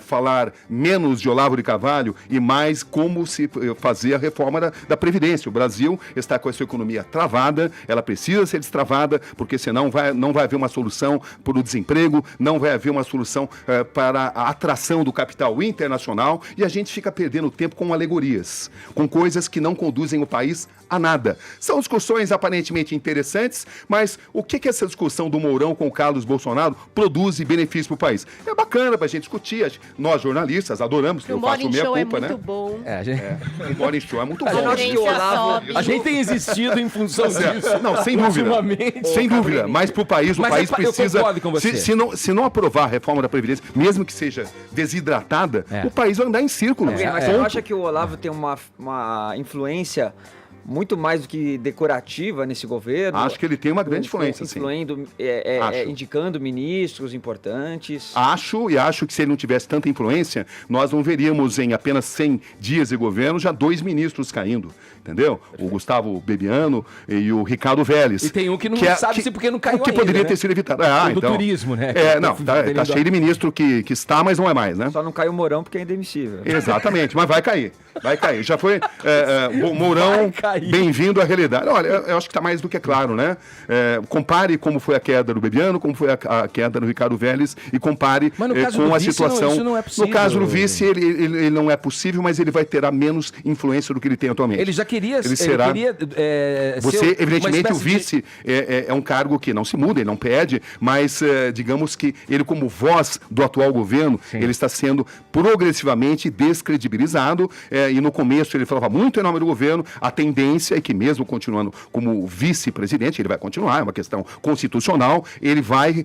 falar menos de Olavo de Carvalho e mais como se fazer a reforma da Previdência. O Brasil está com a sua economia travada, ela precisa ser destravada, porque senão não vai haver uma solução para o desemprego, não vai haver uma solução para a atração do capital internacional e a gente fica perdendo tempo com alegorias, com coisas que não conduzem o país a nada. São discussões aparentemente interessantes, mas o que essa discussão do Mourão com o Carlos Bolsonaro produz e benefício para o país? É bacana para a gente discutir. Nós, jornalistas, adoramos. Eu faço minha culpa, né? O Morning Show é muito bom. O Morning Show é muito bom. A gente tem existido em função disso. Não, sem dúvida. Sem dúvida. Mas para o país precisa... Se não aprovar a reforma da Previdência, mesmo que seja desidratada, o país vai andar em círculos. Mas você não acha que o Olavo tem uma influência muito mais do que decorativa nesse governo? Acho que ele tem uma grande influência, sim. Indicando ministros importantes. Acho que se ele não tivesse tanta influência, nós não veríamos em apenas 100 dias de governo já 2 ministros caindo, entendeu? O Gustavo Bebiano e o Ricardo Vélez. E tem um que não sabe se porque não caiu ainda, poderia ter sido evitado. Do turismo, né? Tá cheio de ministro que está, mas não é mais, né? Só não caiu o Mourão porque é indemissível. Exatamente, mas vai cair. Já foi o Mourão, bem-vindo à realidade. Olha, eu acho que está mais do que claro, né? Compare como foi a queda do Bebiano, como foi a queda do Ricardo Vélez e compare com a situação. Isso não é possível. No caso do vice, ele não é possível, mas ele vai ter menos influência do que ele tem atualmente. Ele já queria... Evidentemente, o vice é um cargo que não se muda, ele não pede, mas digamos que ele, como voz do atual governo, ele está sendo progressivamente descredibilizado, e no começo ele falava muito em nome do governo, a tendência coerência e que mesmo continuando como vice-presidente, ele vai continuar, é uma questão constitucional, ele vai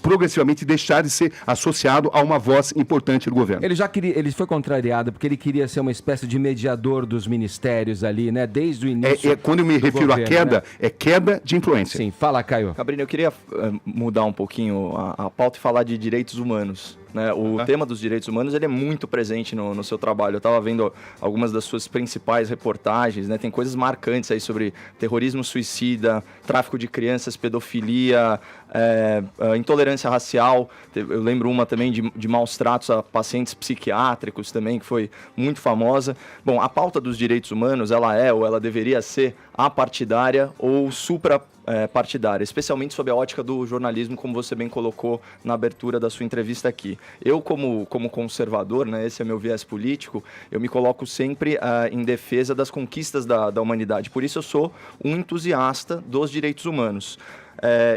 progressivamente deixar de ser associado a uma voz importante do governo. Ele foi contrariado porque ele queria ser uma espécie de mediador dos ministérios ali, né? Desde o início. Quando eu me refiro governo, à queda, né? É queda de influência. Sim, fala, Caio. Cabrini, eu queria mudar um pouquinho a pauta e falar de direitos humanos. Né? O tema dos direitos humanos ele é muito presente no seu trabalho. Eu estava vendo algumas das suas principais reportagens, né? Tem coisas marcantes aí sobre terrorismo suicida, tráfico de crianças, pedofilia, intolerância racial. Eu lembro uma também de maus tratos a pacientes psiquiátricos também, que foi muito famosa. Bom, a pauta dos direitos humanos, ela é ou ela deveria ser apartidária ou suprapartidária, especialmente sob a ótica do jornalismo, como você bem colocou na abertura da sua entrevista aqui. Eu, como conservador, né, esse é meu viés político, eu me coloco sempre em defesa das conquistas da humanidade. Por isso eu sou um entusiasta dos direitos humanos.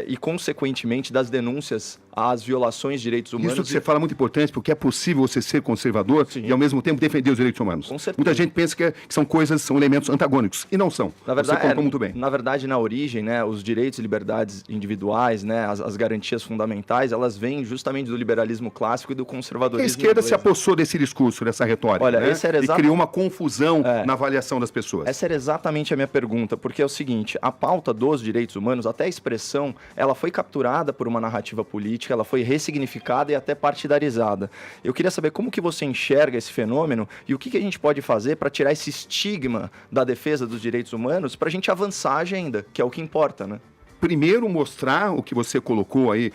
E, consequentemente, das denúncias às violações de direitos humanos. Isso que você fala é muito importante, porque é possível você ser conservador e, ao mesmo tempo, defender os direitos humanos. Com certeza. Muita gente pensa que são elementos antagônicos, e não são. Na verdade, você colocou muito bem. Na verdade, na origem, né, os direitos e liberdades individuais, né, as garantias fundamentais, elas vêm justamente do liberalismo clássico e do conservadorismo. A esquerda inglês. se apossou desse discurso, dessa retórica, Olha, né? esse era E criou uma confusão na avaliação das pessoas. Essa era exatamente a minha pergunta, porque é o seguinte, a pauta dos direitos humanos, até a expressão, ela foi capturada por uma narrativa política, ela foi ressignificada e até partidarizada. Eu queria saber como que você enxerga esse fenômeno e o que a gente pode fazer para tirar esse estigma da defesa dos direitos humanos para a gente avançar a agenda, que é o que importa, né? Primeiro, mostrar o que você colocou aí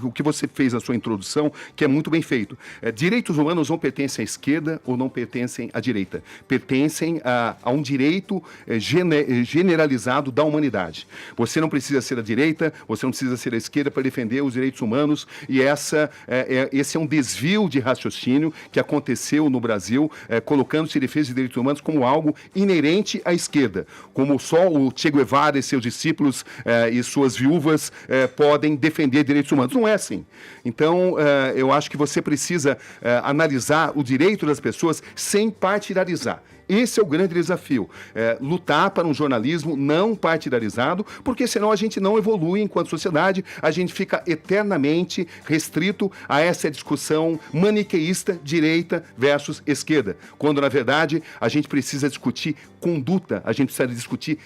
o que você fez na sua introdução, que é muito bem feito. Direitos humanos não pertencem à esquerda ou não pertencem à direita. Pertencem a um direito generalizado da humanidade. Você não precisa ser da direita, você não precisa ser da esquerda para defender os direitos humanos, e esse é um desvio de raciocínio que aconteceu no Brasil, colocando-se a defesa de direitos humanos como algo inerente à esquerda, como só o Che Guevara e seus discípulos e suas viúvas podem defender direitos humanos. Não é assim. Então, eu acho que você precisa analisar o direito das pessoas sem partidarizar. Esse é o grande desafio, lutar para um jornalismo não partidarizado, porque senão a gente não evolui enquanto sociedade, a gente fica eternamente restrito a essa discussão maniqueísta, direita versus esquerda, quando na verdade a gente precisa discutir conduta, a gente precisa discutir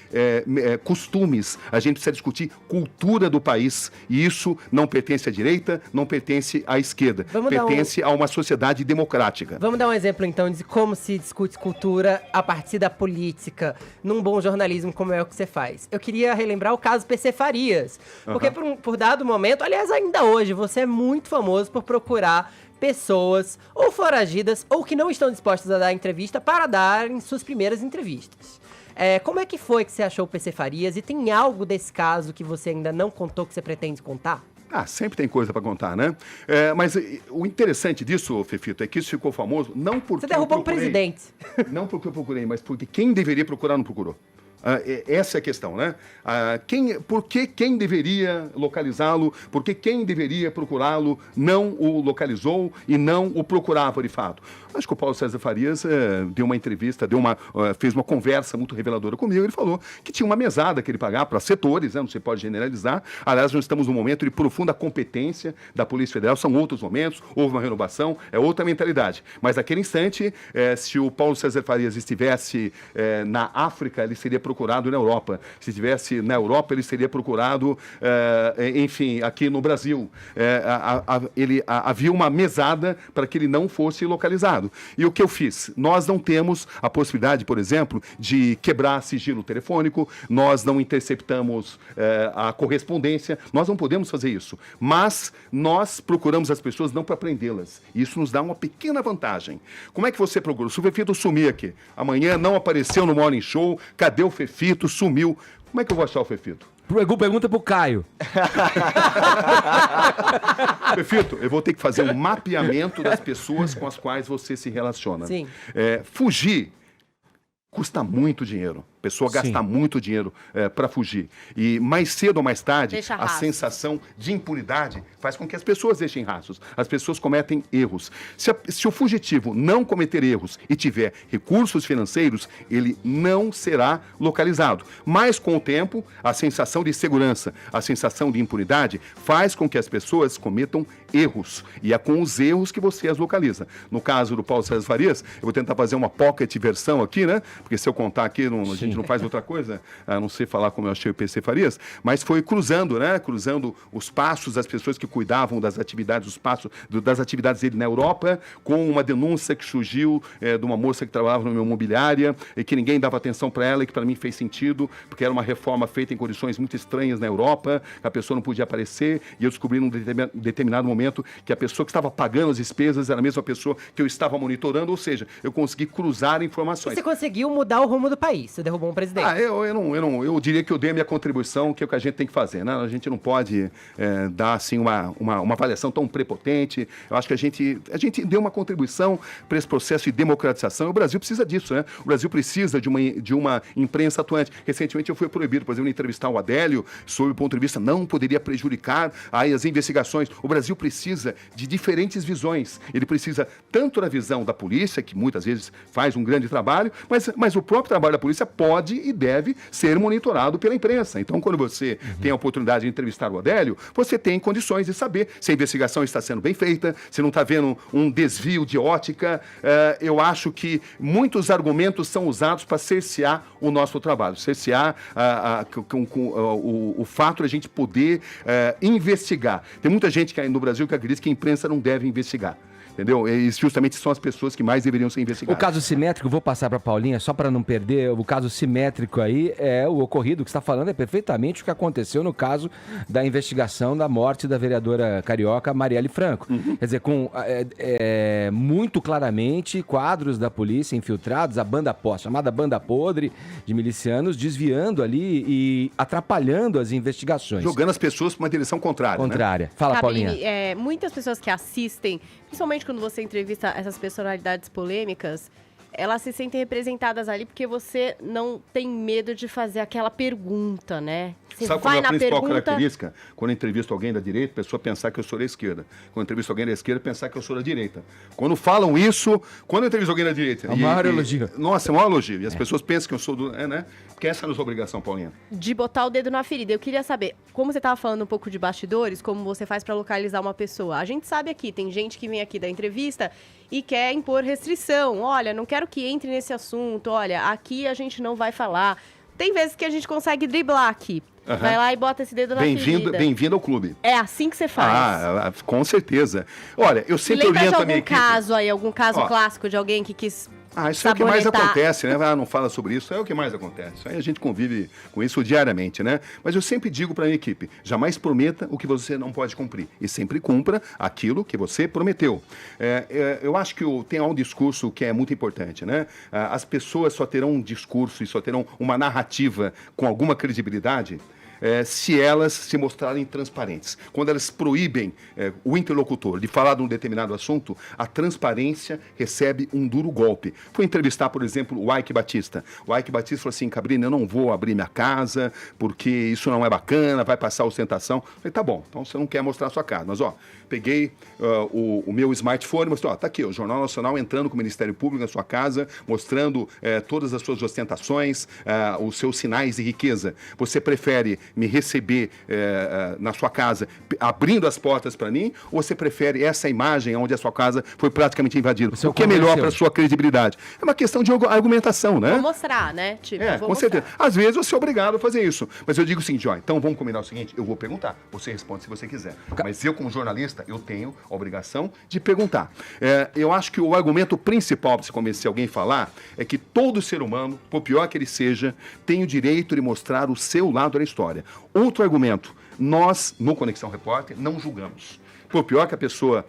costumes, a gente precisa discutir cultura do país, e isso não pertence à direita, não pertence à esquerda, pertence a uma sociedade democrática. Vamos dar um exemplo então de como se discute cultura a partir da política, num bom jornalismo como é o que você faz. Eu queria relembrar o caso PC Farias, porque por dado momento, aliás, ainda hoje, você é muito famoso por procurar pessoas ou foragidas ou que não estão dispostas a dar entrevista para darem suas primeiras entrevistas. Como é que foi que você achou o PC Farias? E tem algo desse caso que você ainda não contou que você pretende contar? Sempre tem coisa para contar, né? Mas o interessante disso, Fefito, é que isso ficou famoso não porque você derrubou um presidente. Não porque eu procurei, mas porque quem deveria procurar não procurou. Essa é a questão, né? Por que quem deveria localizá-lo, por que quem deveria procurá-lo não o localizou e não o procurava de fato? Acho que o Paulo César Farias deu uma entrevista, fez uma conversa muito reveladora comigo. Ele falou que tinha uma mesada que ele pagava para setores, né? Não se pode generalizar. Aliás, nós estamos num momento de profunda competência da Polícia Federal, são outros momentos, houve uma renovação, é outra mentalidade. Mas naquele instante, se o Paulo César Farias estivesse na África, ele seria procurado na Europa. Se estivesse na Europa, ele seria procurado, enfim, aqui no Brasil. Havia uma mesada para que ele não fosse localizado. E o que eu fiz? Nós não temos a possibilidade, por exemplo, de quebrar sigilo telefônico, nós não interceptamos a correspondência, nós não podemos fazer isso. Mas nós procuramos as pessoas não para prendê-las. Isso nos dá uma pequena vantagem. Como é que você procura? Se o Fefito sumir aqui, amanhã não apareceu no Morning Show, cadê o Fefito? Sumiu. Como é que eu vou achar o Fefito? Pergunta pro Caio. Fefito, eu vou ter que fazer um mapeamento das pessoas com as quais você se relaciona. Sim. Fugir custa muito dinheiro. pessoa gastar muito dinheiro para fugir. E mais cedo ou mais tarde, Deixa a rastros. sensação de impunidade faz com que as pessoas deixem rastros. As pessoas cometem erros. Se o fugitivo não cometer erros e tiver recursos financeiros, ele não será localizado. Mas, com o tempo, a sensação de segurança, a sensação de impunidade faz com que as pessoas cometam erros. E é com os erros que você as localiza. No caso do Paulo César Farias, eu vou tentar fazer uma pocket versão aqui, né? Porque se eu contar aqui, a gente não faz outra coisa, a não ser falar como eu achei o PC Farias, mas foi cruzando, né? Cruzando os passos das pessoas que cuidavam das atividades, os passos das atividades dele na Europa, com uma denúncia que surgiu de uma moça que trabalhava numa imobiliária e que ninguém dava atenção para ela e que para mim fez sentido, porque era uma reforma feita em condições muito estranhas na Europa, a pessoa não podia aparecer, e eu descobri num determinado momento que a pessoa que estava pagando as despesas era a mesma pessoa que eu estava monitorando, ou seja, eu consegui cruzar informações. Você conseguiu mudar o rumo do país, você derrubou um presidente. Eu diria que eu dei a minha contribuição, que é o que a gente tem que fazer, né? A gente não pode dar assim uma avaliação tão prepotente. Eu acho que a gente deu uma contribuição para esse processo de democratização. O Brasil precisa disso, né? O Brasil precisa de uma imprensa atuante. Recentemente eu fui proibido, por exemplo, de entrevistar o Adélio sob o ponto de vista não poderia prejudicar aí as investigações. O Brasil precisa de diferentes visões. Ele precisa tanto da visão da polícia, que muitas vezes faz um grande trabalho, mas o próprio trabalho da polícia pode e deve ser monitorado pela imprensa. Então, quando você tem a oportunidade de entrevistar o Adélio, você tem condições de saber se a investigação está sendo bem feita, se não está havendo um desvio de ótica. Eu acho que muitos argumentos são usados para cercear o nosso trabalho, cercear o fato de a gente poder investigar. Tem muita gente no Brasil que acredita que a imprensa não deve investigar. Entendeu? E justamente são as pessoas que mais deveriam ser investigadas. O caso simétrico, vou passar para a Paulinha, só para não perder, o caso simétrico aí é o ocorrido, que você está falando é perfeitamente o que aconteceu no caso da investigação da morte da vereadora carioca Marielle Franco. Quer dizer, com muito claramente quadros da polícia infiltrados, a chamada banda podre de milicianos, desviando ali e atrapalhando as investigações. Jogando as pessoas para uma direção contrária. Né? Fala, Cabine, Paulinha. Muitas pessoas que assistem, principalmente quando você entrevista essas personalidades polêmicas, elas se sentem representadas ali porque você não tem medo de fazer aquela pergunta, né? Você Sabe qual é a principal pergunta... característica? Quando eu entrevisto alguém da direita, a pessoa pensar que eu sou da esquerda. Quando eu entrevisto alguém da esquerda, pensar que eu sou da direita. Quando falam isso, quando eu entrevisto alguém da direita... É o maior elogio. Nossa, é o maior elogio. E as pessoas pensam que eu sou do... né? Porque essa é a nossa obrigação, Paulinha. De botar o dedo na ferida. Eu queria saber, como você estava falando um pouco de bastidores, como você faz para localizar uma pessoa. A gente sabe aqui, tem gente que vem aqui da entrevista e quer impor restrição. Olha, não quero que entre nesse assunto. Olha, aqui a gente não vai falar. Tem vezes que a gente consegue driblar aqui. Vai lá e bota esse dedo na ferida. Bem-vindo ao clube. É assim que você faz. Com certeza. Olha, eu sempre oriento a minha equipe. Algum caso clássico de alguém que quis isso é o que mais acontece, né? Não fala sobre isso, é o que mais acontece. Aí a gente convive com isso diariamente, né? Mas eu sempre digo para a minha equipe, jamais prometa o que você não pode cumprir. E sempre cumpra aquilo que você prometeu. Eu acho que tem um discurso que é muito importante, né? As pessoas só terão um discurso e só terão uma narrativa com alguma credibilidade se elas se mostrarem transparentes. Quando elas proíbem o interlocutor de falar de um determinado assunto, a transparência recebe um duro golpe. Fui entrevistar, por exemplo, o Ike Batista. O Ike Batista falou assim, Cabrini, eu não vou abrir minha casa, porque isso não é bacana, vai passar ostentação. Eu falei, tá bom, então você não quer mostrar a sua casa. Mas, peguei o meu smartphone e mostrei, tá aqui, o Jornal Nacional entrando com o Ministério Público na sua casa, mostrando todas as suas ostentações, os seus sinais de riqueza. Você prefere me receber na sua casa abrindo as portas para mim, ou você prefere essa imagem onde a sua casa foi praticamente invadida? O que é melhor para a sua credibilidade? É uma questão de argumentação, né? Vou mostrar, né? Com certeza. Às vezes você é obrigado a fazer isso. Mas eu digo o seguinte, então vamos combinar o seguinte, eu vou perguntar, você responde se você quiser. Mas eu, como jornalista, eu tenho a obrigação de perguntar. Eu acho que o argumento principal para se convencer alguém a falar é que todo ser humano, por pior que ele seja, tem o direito de mostrar o seu lado da história. Outro argumento, nós, no Conexão Repórter, não julgamos. Por pior que a pessoa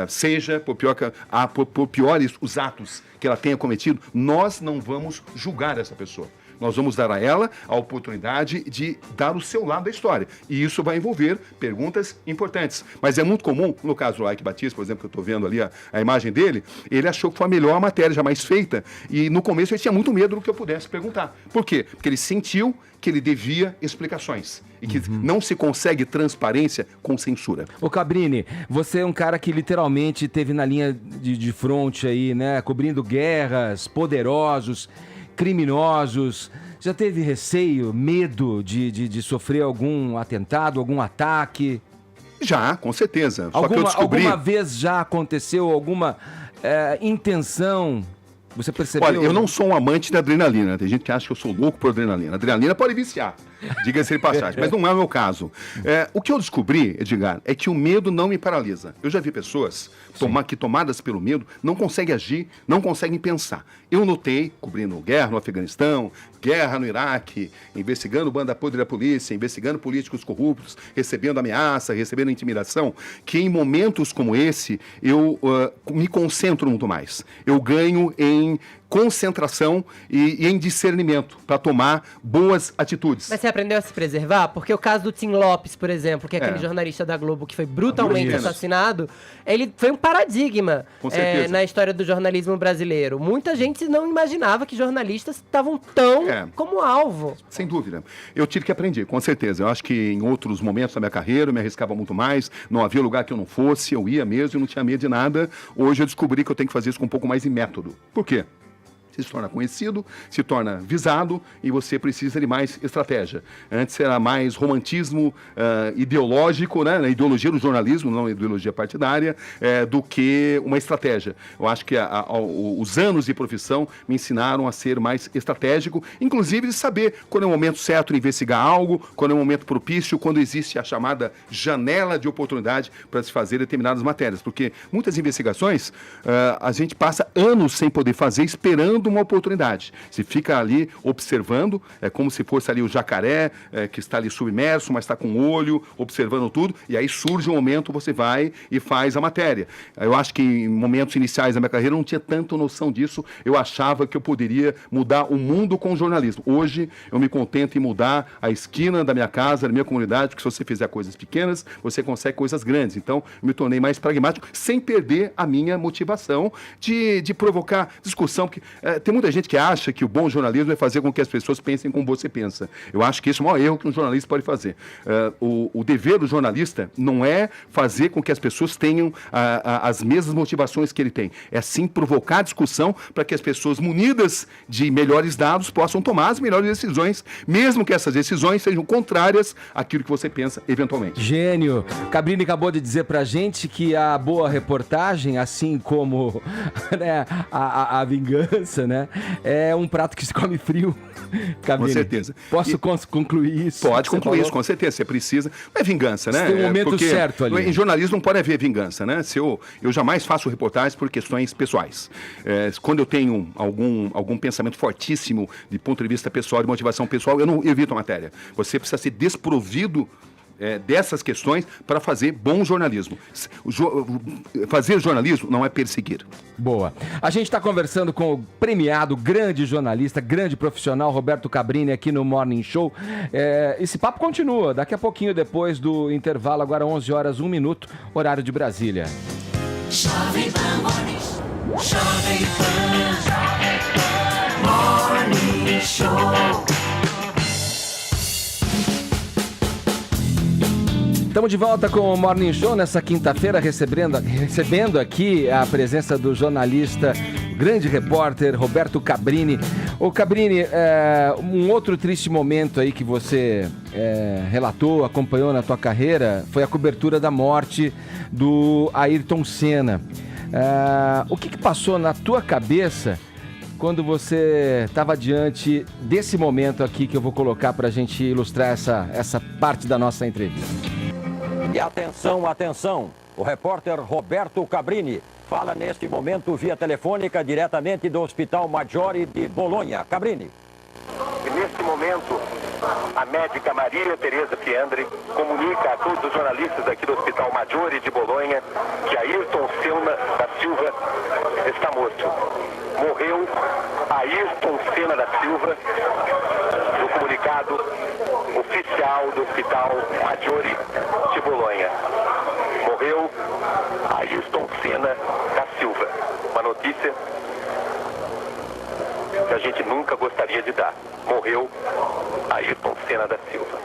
seja, por piores os atos que ela tenha cometido, nós não vamos julgar essa pessoa. Nós vamos dar a ela a oportunidade de dar o seu lado da história. E isso vai envolver perguntas importantes. Mas é muito comum, no caso do Ike Batista, por exemplo, que eu estou vendo ali a imagem dele, ele achou que foi a melhor matéria jamais feita. E no começo ele tinha muito medo do que eu pudesse perguntar. Por quê? Porque ele sentiu que ele devia explicações. E que não se consegue transparência com censura. Ô Cabrini, você é um cara que literalmente teve na linha de frente aí, né? Cobrindo guerras, poderosos, criminosos. Já teve receio, medo de sofrer algum atentado, algum ataque? Já, com certeza. Só que eu descobri... Alguma vez já aconteceu alguma intenção? Você percebeu? Olha, eu não sou um amante da adrenalina. Tem gente que acha que eu sou louco por adrenalina. Adrenalina pode viciar, diga-se de passagem, mas não é o meu caso. O que eu descobri, Edgar, é que o medo não me paralisa. Eu já vi pessoas que, tomadas pelo medo, não conseguem agir, não conseguem pensar. Eu notei, cobrindo guerra no Afeganistão, guerra no Iraque, investigando banda podre da polícia, investigando políticos corruptos, recebendo ameaça, recebendo intimidação, que em momentos como esse, eu me concentro muito mais. Eu ganho em concentração e em discernimento para tomar boas atitudes. Mas você aprendeu a se preservar? Porque o caso do Tim Lopes, por exemplo, que é aquele jornalista da Globo que foi brutalmente assassinado, ele foi um paradigma na história do jornalismo brasileiro. Muita gente não imaginava que jornalistas estavam tão como alvo. Sem dúvida. Eu tive que aprender, com certeza. Eu acho que em outros momentos da minha carreira eu me arriscava muito mais, não havia lugar que eu não fosse, eu ia mesmo, eu não tinha medo de nada. Hoje eu descobri que eu tenho que fazer isso com um pouco mais de método. Por quê? Você se torna conhecido, se torna visado e você precisa de mais estratégia. Antes era mais romantismo ideológico, né? Na ideologia do jornalismo, não ideologia partidária, do que uma estratégia. Eu acho que os anos de profissão me ensinaram a ser mais estratégico, inclusive de saber quando é o momento certo de investigar algo, quando é o momento propício, quando existe a chamada janela de oportunidade para se fazer determinadas matérias. Porque muitas investigações a gente passa anos sem poder fazer, esperando uma oportunidade. Se fica ali observando, é como se fosse ali o jacaré que está ali submerso, mas está com o olho, observando tudo, e aí surge um momento, você vai e faz a matéria. Eu acho que em momentos iniciais da minha carreira eu não tinha tanta noção disso, eu achava que eu poderia mudar o mundo com o jornalismo. Hoje eu me contento em mudar a esquina da minha casa, da minha comunidade, porque se você fizer coisas pequenas, você consegue coisas grandes. Então eu me tornei mais pragmático, sem perder a minha motivação de provocar discussão, porque tem muita gente que acha que o bom jornalismo é fazer com que as pessoas pensem como você pensa. Eu acho que esse é o maior erro que um jornalista pode fazer. O dever do jornalista não é fazer com que as pessoas tenham as mesmas motivações que ele tem. É sim provocar discussão para que as pessoas munidas de melhores dados possam tomar as melhores decisões, mesmo que essas decisões sejam contrárias àquilo que você pensa eventualmente. Gênio! Cabrini acabou de dizer pra gente que a boa reportagem, assim como né, a vingança, né, é um prato que se come frio. Cabrini, com certeza. Posso concluir isso? Pode concluir isso, com certeza. Você precisa. Não é vingança, né? Tem um momento porque certo ali. Em jornalismo não pode haver vingança, né? Eu jamais faço reportagens por questões pessoais. Quando eu tenho algum pensamento fortíssimo de ponto de vista pessoal, de motivação pessoal, eu não evito a matéria. Você precisa ser desprovido dessas questões para fazer bom jornalismo. Fazer jornalismo não é perseguir. Boa. A gente está conversando com o premiado, grande jornalista, grande profissional, Roberto Cabrini, aqui no Morning Show. Esse papo continua daqui a pouquinho, depois do intervalo, agora 11 horas, 1 minuto, horário de Brasília. Jovem Pan Morning Show. Jovem Pan Morning Show. Estamos de volta com o Morning Show nessa quinta-feira, recebendo aqui a presença do jornalista, grande repórter Roberto Cabrini. Ô Cabrini, um outro triste momento aí que você relatou, acompanhou na tua carreira, foi a cobertura da morte do Ayrton Senna. O que passou na tua cabeça quando você estava diante desse momento aqui que eu vou colocar para a gente ilustrar essa parte da nossa entrevista? E atenção, atenção, o repórter Roberto Cabrini fala neste momento via telefônica diretamente do Hospital Maggiore de Bolonha. Cabrini. E neste momento, a médica Maria Tereza Fiandre comunica a todos os jornalistas aqui do Hospital Maggiore de Bolonha que Ayrton Senna da Silva está morto. Morreu Ayrton Senna da Silva, no comunicado oficial do Hospital Maggiore de Bolonha. Morreu Ayrton Senna da Silva. Uma notícia que a gente nunca gostaria de dar. Morreu Ayrton Senna da Silva.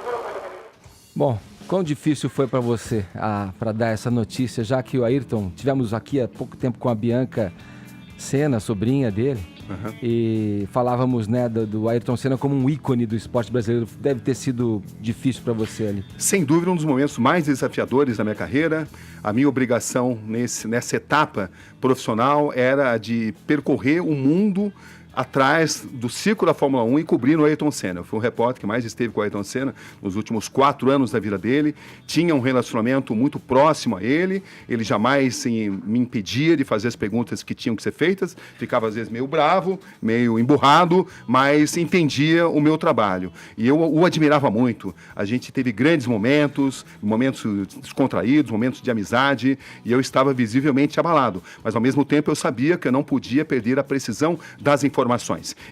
Bom, quão difícil foi para você para dar essa notícia, já que o Ayrton, tivemos aqui há pouco tempo com a Bianca Senna, sobrinha dele, e falávamos, né, do Ayrton Senna como um ícone do esporte brasileiro. Deve ter sido difícil para você ali. Sem dúvida, um dos momentos mais desafiadores da minha carreira. A minha obrigação nessa etapa profissional era a de percorrer o mundo atrás do ciclo da Fórmula 1 e cobrir o Ayrton Senna. Eu fui o repórter que mais esteve com o Ayrton Senna nos últimos 4 anos da vida dele. Tinha um relacionamento muito próximo a ele. Ele jamais me impedia de fazer as perguntas que tinham que ser feitas. Ficava, às vezes, meio bravo, meio emburrado, mas entendia o meu trabalho. E eu o admirava muito. A gente teve grandes momentos descontraídos, momentos de amizade, e eu estava visivelmente abalado. Mas, ao mesmo tempo, eu sabia que eu não podia perder a precisão das informações.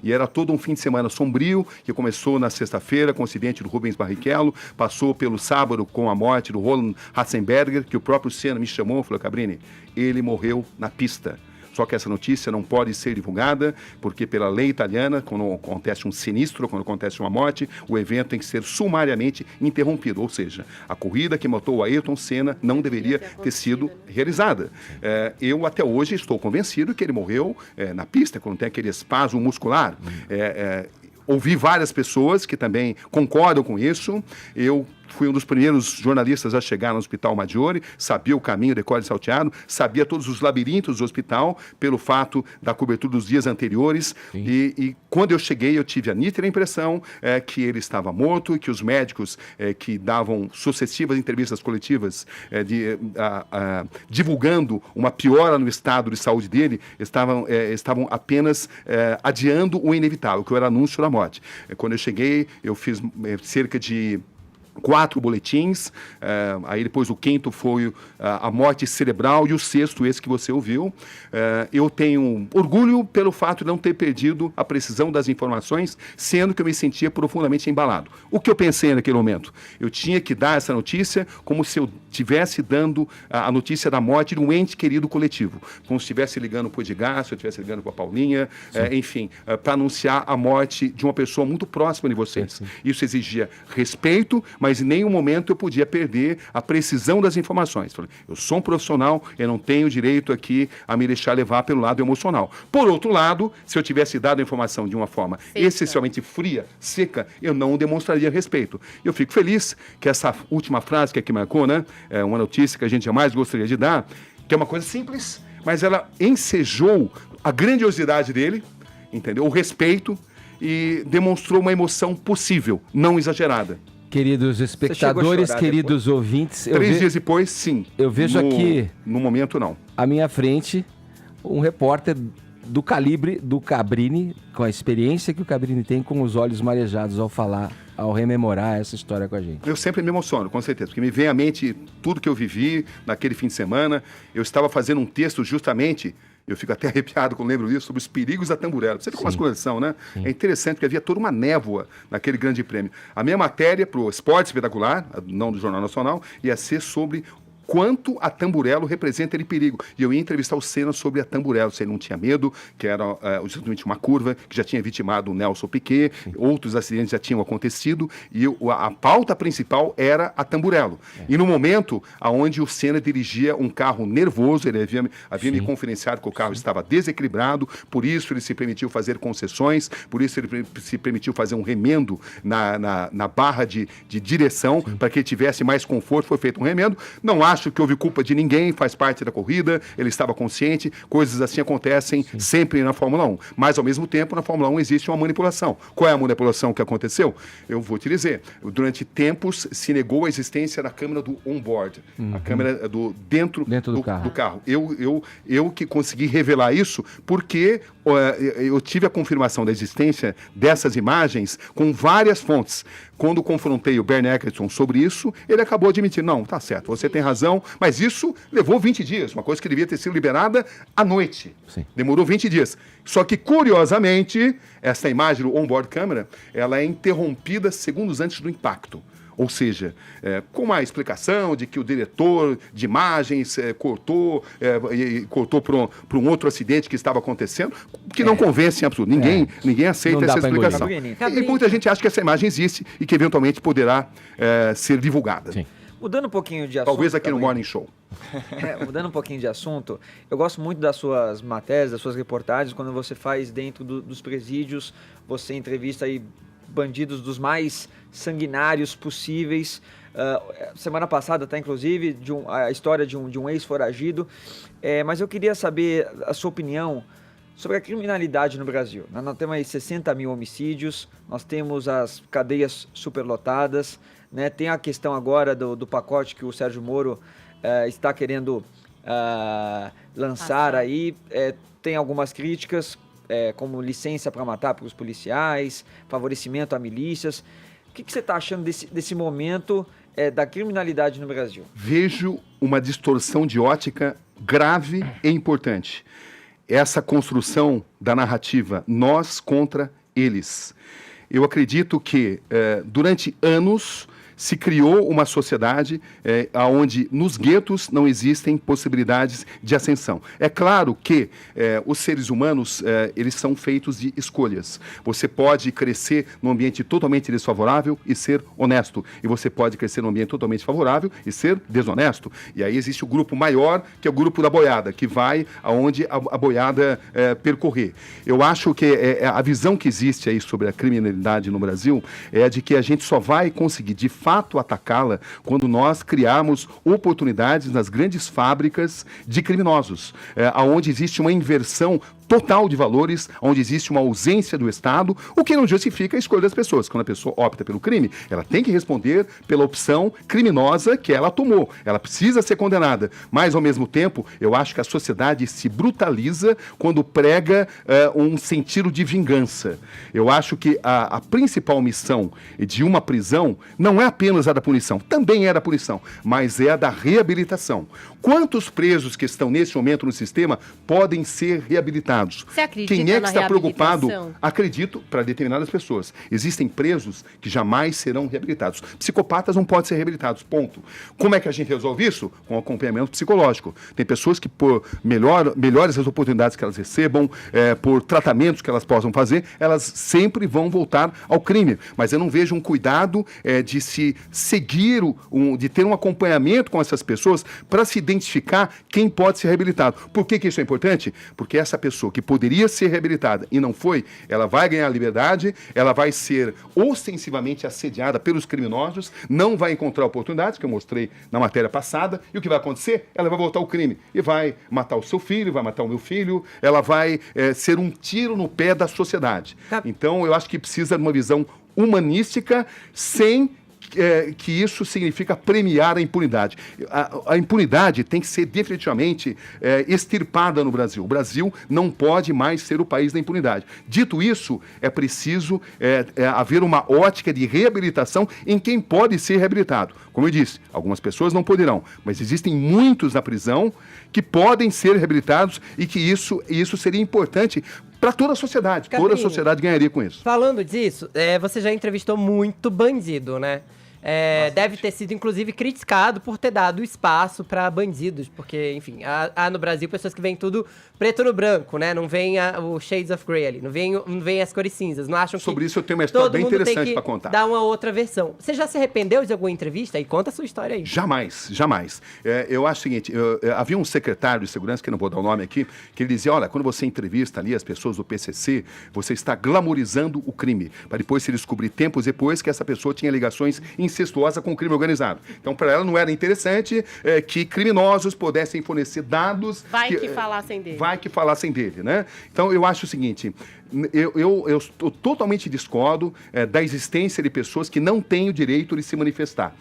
E era todo um fim de semana sombrio, que começou na sexta-feira com o acidente do Rubens Barrichello, passou pelo sábado com a morte do Roland Ratzenberger, que o próprio Senna me chamou e falou: Cabrini, ele morreu na pista. Só que essa notícia não pode ser divulgada, porque pela lei italiana, quando acontece um sinistro, quando acontece uma morte, o evento tem que ser sumariamente interrompido. Ou seja, a corrida que matou o Ayrton Senna não deveria ter sido realizada. Eu até hoje estou convencido que ele morreu na pista, quando tem aquele espasmo muscular. Ouvi várias pessoas que também concordam com isso. Eu fui um dos primeiros jornalistas a chegar no Hospital Maggiore, sabia o caminho de Colle Salteado, sabia todos os labirintos do hospital, pelo fato da cobertura dos dias anteriores. E quando eu cheguei, eu tive a nítida impressão que ele estava morto, que os médicos que davam sucessivas entrevistas coletivas divulgando uma piora no estado de saúde dele, estavam apenas adiando o inevitável, que era o anúncio da morte. Quando eu cheguei, eu fiz cerca de 4 boletins, aí depois o 5º foi a morte cerebral e o 6º, esse que você ouviu. Eu tenho orgulho pelo fato de não ter perdido a precisão das informações, sendo que eu me sentia profundamente embalado. O que eu pensei naquele momento? Eu tinha que dar essa notícia como se eu estivesse dando a notícia da morte de um ente querido coletivo, como se estivesse ligando para o Edgar, se eu estivesse ligando para a Paulinha, enfim, para anunciar a morte de uma pessoa muito próxima de vocês. Isso exigia respeito, mas em nenhum momento eu podia perder a precisão das informações. Falei, eu sou um profissional, eu não tenho direito aqui a me deixar levar pelo lado emocional. Por outro lado, se eu tivesse dado a informação de uma forma excessivamente fria, seca, eu não demonstraria respeito. Eu fico feliz que essa última frase que aqui marcou, né, é uma notícia que a gente jamais gostaria de dar, que é uma coisa simples, mas ela ensejou a grandiosidade dele, entendeu? O respeito, e demonstrou uma emoção possível, não exagerada. Queridos espectadores, queridos ouvintes... 3 dias depois, sim. Eu vejo aqui... No momento, não. À minha frente, um repórter do calibre do Cabrini, com a experiência que o Cabrini tem, com os olhos marejados ao rememorar essa história com a gente. Eu sempre me emociono, com certeza, porque me vem à mente tudo que eu vivi naquele fim de semana. Eu estava fazendo um texto justamente... Eu fico até arrepiado quando lembro disso, sobre os perigos da Tamburello. Você vê como as coisas são, né? Sim. É interessante porque havia toda uma névoa naquele grande prêmio. A minha matéria para o Esporte Espetacular, não do Jornal Nacional, ia ser sobre quanto a Tamburello representa de perigo. E eu ia entrevistar o Senna sobre a Tamburello, se ele não tinha medo, que era justamente uma curva que já tinha vitimado o Nelson Piquet, outros acidentes já tinham acontecido, e a pauta principal era a Tamburello. E no momento onde o Senna dirigia um carro nervoso, ele havia me confidenciado que o carro estava desequilibrado, por isso ele se permitiu fazer concessões, por isso ele se permitiu fazer um remendo na barra de direção, para que ele tivesse mais conforto, foi feito um remendo. Não há acho que houve culpa de ninguém, faz parte da corrida, ele estava consciente, coisas assim acontecem sempre na Fórmula 1. Mas, ao mesmo tempo, na Fórmula 1 existe uma manipulação. Qual é a manipulação que aconteceu? Eu vou te dizer. Durante tempos se negou a existência da câmera do on-board, a câmera do dentro do carro. Eu que consegui revelar isso porque eu tive a confirmação da existência dessas imagens com várias fontes. Quando confrontei o Bernie Eccleston sobre isso, ele acabou admitindo, não, tá certo, você tem razão, mas isso levou 20 dias, uma coisa que devia ter sido liberada à noite. Sim. Demorou 20 dias. Só que, curiosamente, essa imagem do on-board camera, ela é interrompida segundos antes do impacto. Ou seja, com uma explicação de que o diretor de imagens cortou para um outro acidente que estava acontecendo, que não convence em absoluto. Ninguém aceita essa explicação. E muita gente acha que essa imagem existe e que eventualmente poderá ser divulgada. Sim. Mudando um pouquinho de assunto... Talvez aqui no Morning Show. Mudando um pouquinho de assunto, eu gosto muito das suas matérias, das suas reportagens, quando você faz dentro dos presídios, você entrevista aí bandidos dos mais sanguinários possíveis. Semana passada, inclusive, a história de um ex-foragido. Mas eu queria saber a sua opinião sobre a criminalidade no Brasil. Nós temos aí 60 mil homicídios, nós temos as cadeias superlotadas, né? Tem a questão agora do pacote que o Sérgio Moro está querendo lançar aí. Tem algumas críticas, como licença para matar para os policiais, favorecimento a milícias. O que você está achando desse momento da criminalidade no Brasil? Vejo uma distorção de ótica grave e importante. Essa construção da narrativa nós contra eles. Eu acredito que durante anos se criou uma sociedade onde nos guetos não existem possibilidades de ascensão. É claro que os seres humanos eles são feitos de escolhas. Você pode crescer num ambiente totalmente desfavorável e ser honesto. E você pode crescer num ambiente totalmente favorável e ser desonesto. E aí existe o grupo maior, que é o grupo da boiada, que vai aonde a boiada percorrer. Eu acho que a visão que existe aí sobre a criminalidade no Brasil é a de que a gente só vai conseguir, de fato, atacá-la quando nós criarmos oportunidades nas grandes fábricas de criminosos, onde existe uma inversão total de valores, onde existe uma ausência do Estado, o que não justifica a escolha das pessoas. Quando a pessoa opta pelo crime, ela tem que responder pela opção criminosa que ela tomou. Ela precisa ser condenada. Mas, ao mesmo tempo, eu acho que a sociedade se brutaliza quando prega um sentido de vingança. Eu acho que a principal missão de uma prisão não é apenas a da punição, também é da punição, mas é a da reabilitação. Quantos presos que estão nesse momento no sistema podem ser reabilitados? Você acredita Quem é que está preocupado? reabilitação? Acredito, para determinadas pessoas. Existem presos que jamais serão reabilitados. Psicopatas não podem ser reabilitados, ponto. Como é que a gente resolve isso? Com acompanhamento psicológico. Tem pessoas que, por melhores as oportunidades que elas recebam, por tratamentos que elas possam fazer, elas sempre vão voltar ao crime. Mas eu não vejo um cuidado de se seguir, de ter um acompanhamento com essas pessoas para se identificar quem pode ser reabilitado. Por que isso é importante? Porque essa pessoa que poderia ser reabilitada e não foi, ela vai ganhar liberdade, ela vai ser ostensivamente assediada pelos criminosos, não vai encontrar oportunidades, que eu mostrei na matéria passada, e o que vai acontecer? Ela vai voltar ao crime e vai matar o seu filho, vai matar o meu filho, ela vai ser um tiro no pé da sociedade. Então, eu acho que precisa de uma visão humanística sem que isso significa premiar a impunidade. A impunidade tem que ser definitivamente extirpada no Brasil. O Brasil não pode mais ser o país da impunidade. Dito isso, é preciso haver uma ótica de reabilitação em quem pode ser reabilitado. Como eu disse, algumas pessoas não poderão, mas existem muitos na prisão que podem ser reabilitados e que isso seria importante para toda a sociedade. Cabrinho, toda a sociedade ganharia com isso. Falando disso, você já entrevistou muito bandido, né? Deve ter sido, inclusive, criticado por ter dado espaço para bandidos, porque, enfim, há no Brasil pessoas que veem tudo preto no branco, né? Não veem o Shades of Grey ali, não veem as cores cinzas, não acham que sobre isso eu tenho uma história bem interessante para contar. Dar uma outra versão. Você já se arrependeu de alguma entrevista? E conta a sua história aí. Jamais, jamais. Eu acho o seguinte, havia um secretário de segurança, que não vou dar o nome aqui, que ele dizia, olha, quando você entrevista ali as pessoas do PCC, você está glamorizando o crime, para depois se descobrir tempos depois que essa pessoa tinha ligações incestuosa com o crime organizado. Então, para ela não era interessante que criminosos pudessem fornecer dados... Vai que falassem dele, né? Então, eu acho o seguinte... Eu totalmente discordo da existência de pessoas que não têm o direito de se manifestar.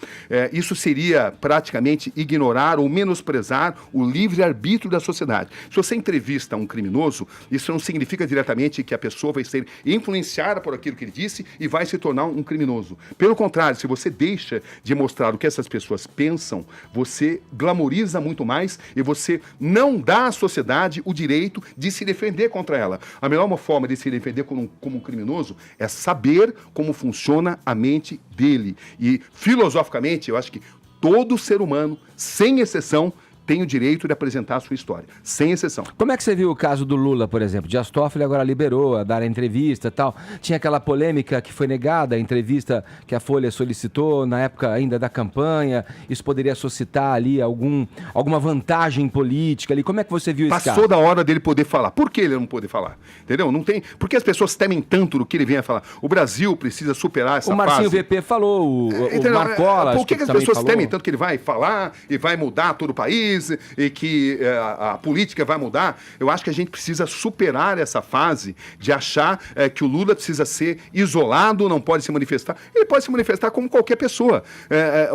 Isso seria praticamente ignorar ou menosprezar o livre-arbítrio da sociedade. Se você entrevista um criminoso, isso não significa diretamente que a pessoa vai ser influenciada por aquilo que ele disse e vai se tornar um criminoso. Pelo contrário, se você deixa de mostrar o que essas pessoas pensam, você glamoriza muito mais e você não dá à sociedade o direito de se defender contra ela. A melhor forma de se defender como um criminoso é saber como funciona a mente dele. E, filosoficamente, eu acho que todo ser humano, sem exceção, tem o direito de apresentar a sua história, sem exceção. Como é que você viu o caso do Lula, por exemplo? Dias Toffoli agora liberou a dar a entrevista e tal. Tinha aquela polêmica que foi negada, a entrevista que a Folha solicitou na época ainda da campanha. Isso poderia suscitar ali alguma vantagem política ali. Como é que você viu esse caso? Passou da hora dele poder falar. Por que ele não pode falar? Entendeu? Não tem... Por que as pessoas temem tanto do que ele vem a falar? O Brasil precisa superar essa fase. O Marcinho VP falou, o Marcola... Por que as pessoas temem tanto que ele vai falar e vai mudar todo o país e que a política vai mudar? Eu acho que a gente precisa superar essa fase de achar que o Lula precisa ser isolado, não pode se manifestar. Ele pode se manifestar como qualquer pessoa.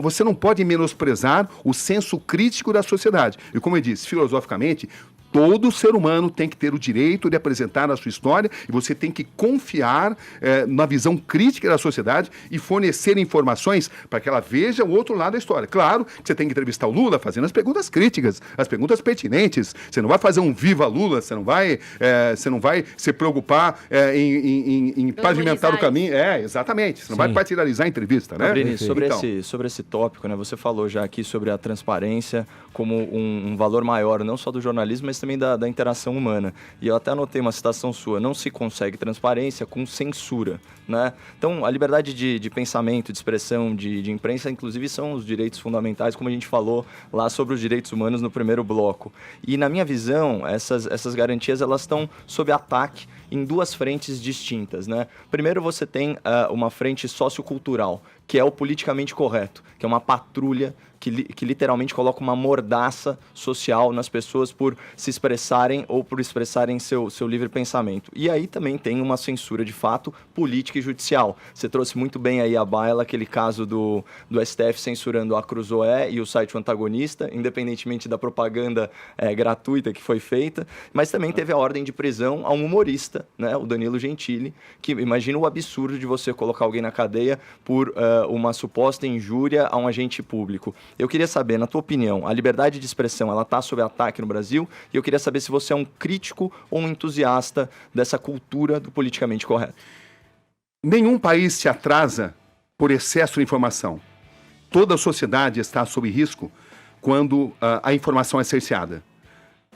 Você não pode menosprezar o senso crítico da sociedade. E como eu disse, filosoficamente, todo ser humano tem que ter o direito de apresentar a sua história e você tem que confiar na visão crítica da sociedade e fornecer informações para que ela veja o outro lado da história. Claro que você tem que entrevistar o Lula fazendo as perguntas críticas, as perguntas pertinentes. Você não vai fazer um viva Lula, você não vai se preocupar em pavimentar o caminho. Exatamente. Você não vai partidarizar a entrevista, né? Cabrini, sobre esse tópico, né? Você falou já aqui sobre a transparência como um valor maior, não só do jornalismo, mas também da interação humana. E eu até anotei uma citação sua: não se consegue transparência com censura, né? Então, a liberdade de pensamento, de expressão, de imprensa, inclusive, são os direitos fundamentais, como a gente falou lá sobre os direitos humanos no primeiro bloco. E, na minha visão, essas garantias, elas estão sob ataque em duas frentes distintas, né? Primeiro, você tem uma frente sociocultural, que é o politicamente correto, que é uma patrulha que literalmente coloca uma mordaça social nas pessoas por se expressarem ou por expressarem seu livre pensamento. E aí também tem uma censura de fato política e judicial. Você trouxe muito bem aí à baila aquele caso do STF censurando a Cruzoé e o site O Antagonista, independentemente da propaganda gratuita que foi feita, mas também teve a ordem de prisão a um humorista, né, o Danilo Gentili, que imagina o absurdo de você colocar alguém na cadeia por uma suposta injúria a um agente público. Eu queria saber, na tua opinião, a liberdade de expressão, ela está sob ataque no Brasil? E eu queria saber se você é um crítico ou um entusiasta dessa cultura do politicamente correto. Nenhum país se atrasa por excesso de informação. Toda a sociedade está sob risco quando a informação é cerceada.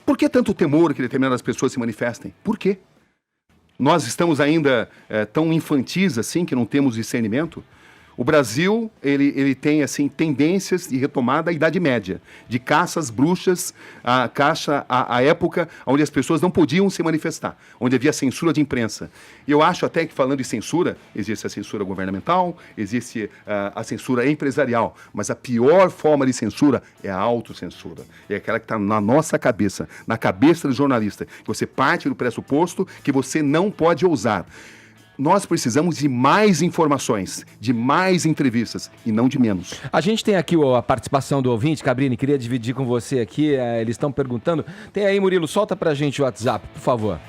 Por que tanto temor que determinadas pessoas se manifestem? Por quê? Nós estamos ainda tão infantis assim que não temos discernimento? O Brasil, ele tem assim, tendências de retomada da Idade Média, de caças bruxas, a época onde as pessoas não podiam se manifestar, onde havia censura de imprensa. E eu acho até que, falando de censura, existe a censura governamental, existe a censura empresarial, mas a pior forma de censura é a autocensura. É aquela que está na nossa cabeça, na cabeça do jornalista, que você parte do pressuposto que você não pode ousar. Nós precisamos de mais informações, de mais entrevistas e não de menos. A gente tem aqui a participação do ouvinte, Cabrini, queria dividir com você aqui, eles estão perguntando. Tem aí, Murilo, solta pra gente o WhatsApp, por favor.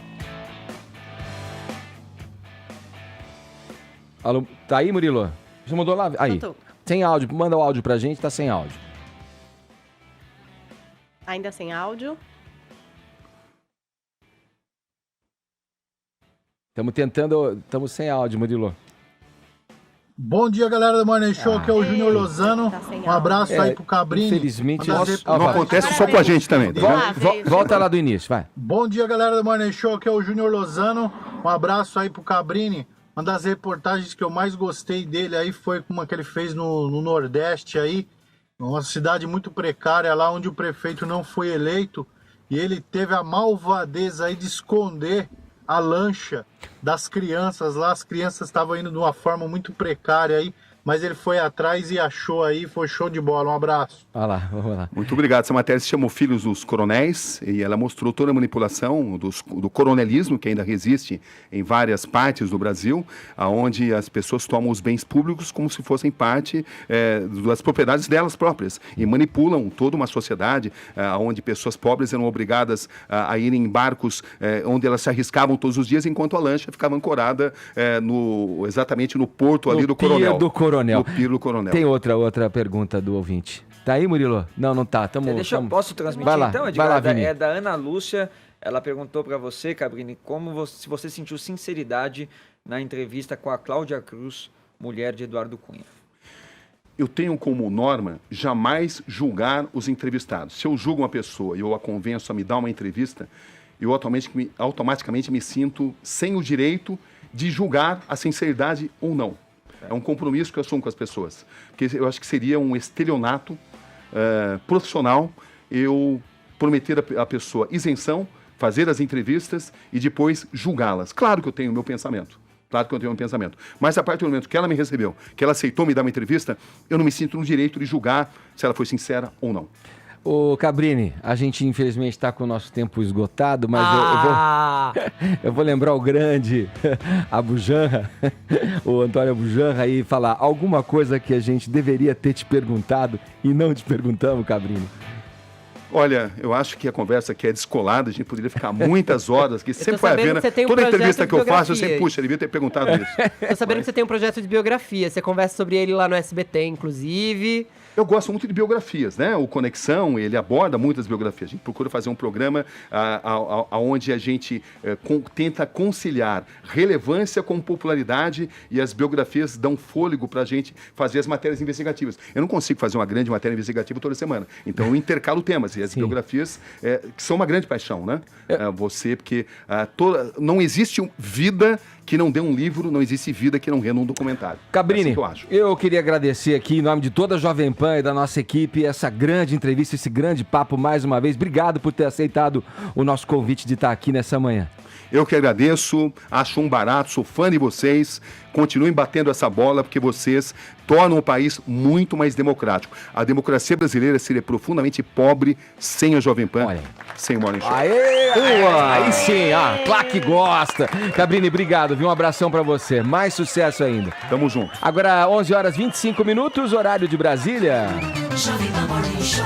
Alô, tá aí, Murilo? Você mandou lá? Aí. Sem áudio, manda o áudio pra gente, tá sem áudio. Ainda sem áudio. Estamos sem áudio, Murilo. Bom dia, galera do Morning Show, que é o Júnior Lozano. Um abraço aí pro Cabrini. Infelizmente, não acontece só com a gente também. Volta lá do início, vai. Bom dia, galera do Morning Show, que é o Júnior Lozano. Um abraço aí pro Cabrini. Uma das reportagens que eu mais gostei dele aí foi uma que ele fez no Nordeste aí. Uma cidade muito precária lá, onde o prefeito não foi eleito. E ele teve a malvadeza aí de esconder a lancha das crianças lá. As crianças estavam indo de uma forma muito precária aí, mas ele foi atrás e achou aí, foi show de bola. Um abraço. Olha lá, vamos lá. Muito obrigado. Essa matéria se chama Filhos dos Coronéis e ela mostrou toda a manipulação do coronelismo que ainda resiste em várias partes do Brasil, onde as pessoas tomam os bens públicos como se fossem parte das propriedades delas próprias e manipulam toda uma sociedade onde pessoas pobres eram obrigadas a irem em barcos onde elas se arriscavam todos os dias, enquanto a lancha ficava ancorada exatamente no porto ali do Coronel. Do Coronel. No Pier do Coronel. Tem outra pergunta do ouvinte. Tá aí, Murilo? Não tá. Posso transmitir vai lá, então, Edgar? Vai lá, Vini. É da Ana Lúcia. Ela perguntou para você, Cabrini, se você sentiu sinceridade na entrevista com a Cláudia Cruz, mulher de Eduardo Cunha. Eu tenho como norma jamais julgar os entrevistados. Se eu julgo uma pessoa e eu a convenço a me dar uma entrevista, eu automaticamente me sinto sem o direito de julgar a sinceridade ou não. É um compromisso que eu assumo com as pessoas. Porque eu acho que seria um estelionato profissional eu prometer à pessoa isenção, fazer as entrevistas e depois julgá-las. Claro que eu tenho o meu pensamento. Mas a partir do momento que ela me recebeu, que ela aceitou me dar uma entrevista, eu não me sinto no direito de julgar se ela foi sincera ou não. Ô Cabrini, a gente infelizmente está com o nosso tempo esgotado, mas eu vou lembrar o grande Abujanra, o Antônio Abujanra, e falar alguma coisa que a gente deveria ter te perguntado e não te perguntamos, Cabrini. Olha, eu acho que a conversa aqui é descolada, a gente poderia ficar muitas horas, que sempre vai haver, né? Toda entrevista que eu faço, eu sempre, eu devia ter perguntado isso. Tô sabendo que você tem um projeto de biografia, você conversa sobre ele lá no SBT, inclusive. Eu gosto muito de biografias, né? O Conexão, ele aborda muitas biografias. A gente procura fazer um programa onde a gente tenta conciliar relevância com popularidade e as biografias dão fôlego para a gente fazer as matérias investigativas. Eu não consigo fazer uma grande matéria investigativa toda semana. Então eu intercalo temas e as biografias que são uma grande paixão, né? Porque não existe vida que não dê um livro, não existe vida que não renda um documentário. Cabrini, é assim que eu acho. Eu queria agradecer aqui, em nome de toda a Jovem Pan e da nossa equipe, essa grande entrevista, esse grande papo mais uma vez. Obrigado por ter aceitado o nosso convite de estar aqui nessa manhã. Eu que agradeço, acho um barato, sou fã de vocês. Continuem batendo essa bola, porque vocês tornam o país muito mais democrático. A democracia brasileira seria profundamente pobre sem a Jovem Pan, sem o Morning Show. Aí sim, claro que gosta. Cabrini, obrigado, viu? Um abração pra você. Mais sucesso ainda. Tamo junto. Agora, 11h25, horário de Brasília. Jovem Pan Morning Show.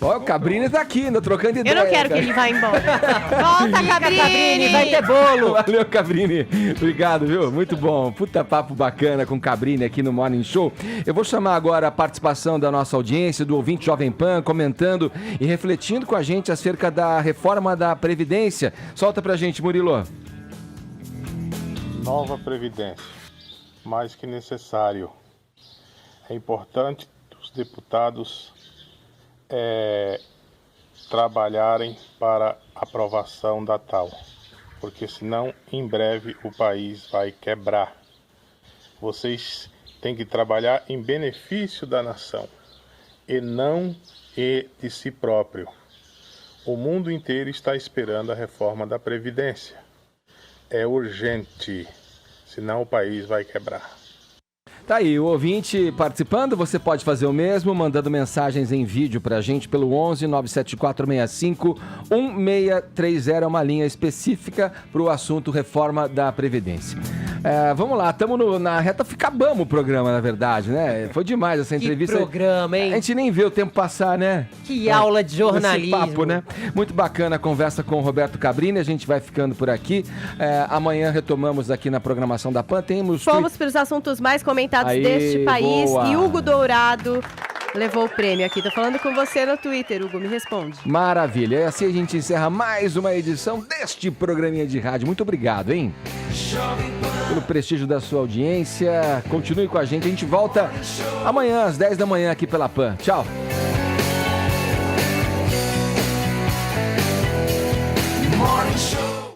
Ó, o Cabrini tá aqui, ainda trocando ideia. Eu não quero que ele vá embora. Volta, Cabrini! Vai ter bolo! Valeu, Cabrini. Obrigado, viu? Muito bom. Puta papo bacana com o Cabrini aqui no Morning Show. Eu vou chamar agora a participação da nossa audiência, do ouvinte Jovem Pan, comentando e refletindo com a gente acerca da reforma da Previdência. Solta pra gente, Murilo. Nova Previdência. Mais que necessário. É importante os deputados trabalharem para aprovação da tal, porque senão em breve o país vai quebrar. Vocês têm que trabalhar em benefício da nação e não de si próprio. O mundo inteiro está esperando a reforma da Previdência. É urgente, senão o país vai quebrar. Tá aí, o ouvinte participando, você pode fazer o mesmo, mandando mensagens em vídeo pra gente pelo 11 97465 1630, é uma linha específica pro assunto reforma da Previdência. Vamos lá, estamos na reta, acabamos o programa, na verdade, né? Foi demais essa entrevista. Que programa, hein? A gente nem vê o tempo passar, né? Que aula de jornalismo. Esse papo, né? Muito bacana a conversa com o Roberto Cabrini, a gente vai ficando por aqui. Amanhã retomamos aqui na programação da PAN. Fomos para os assuntos mais comentados deste país. Boa. E Hugo Dourado levou o prêmio aqui. Tô falando com você no Twitter, Hugo, me responde. Maravilha. E assim a gente encerra mais uma edição deste programinha de rádio. Muito obrigado, hein? Pelo prestígio da sua audiência. Continue com a gente. A gente volta amanhã às 10 da manhã aqui pela PAN. Tchau.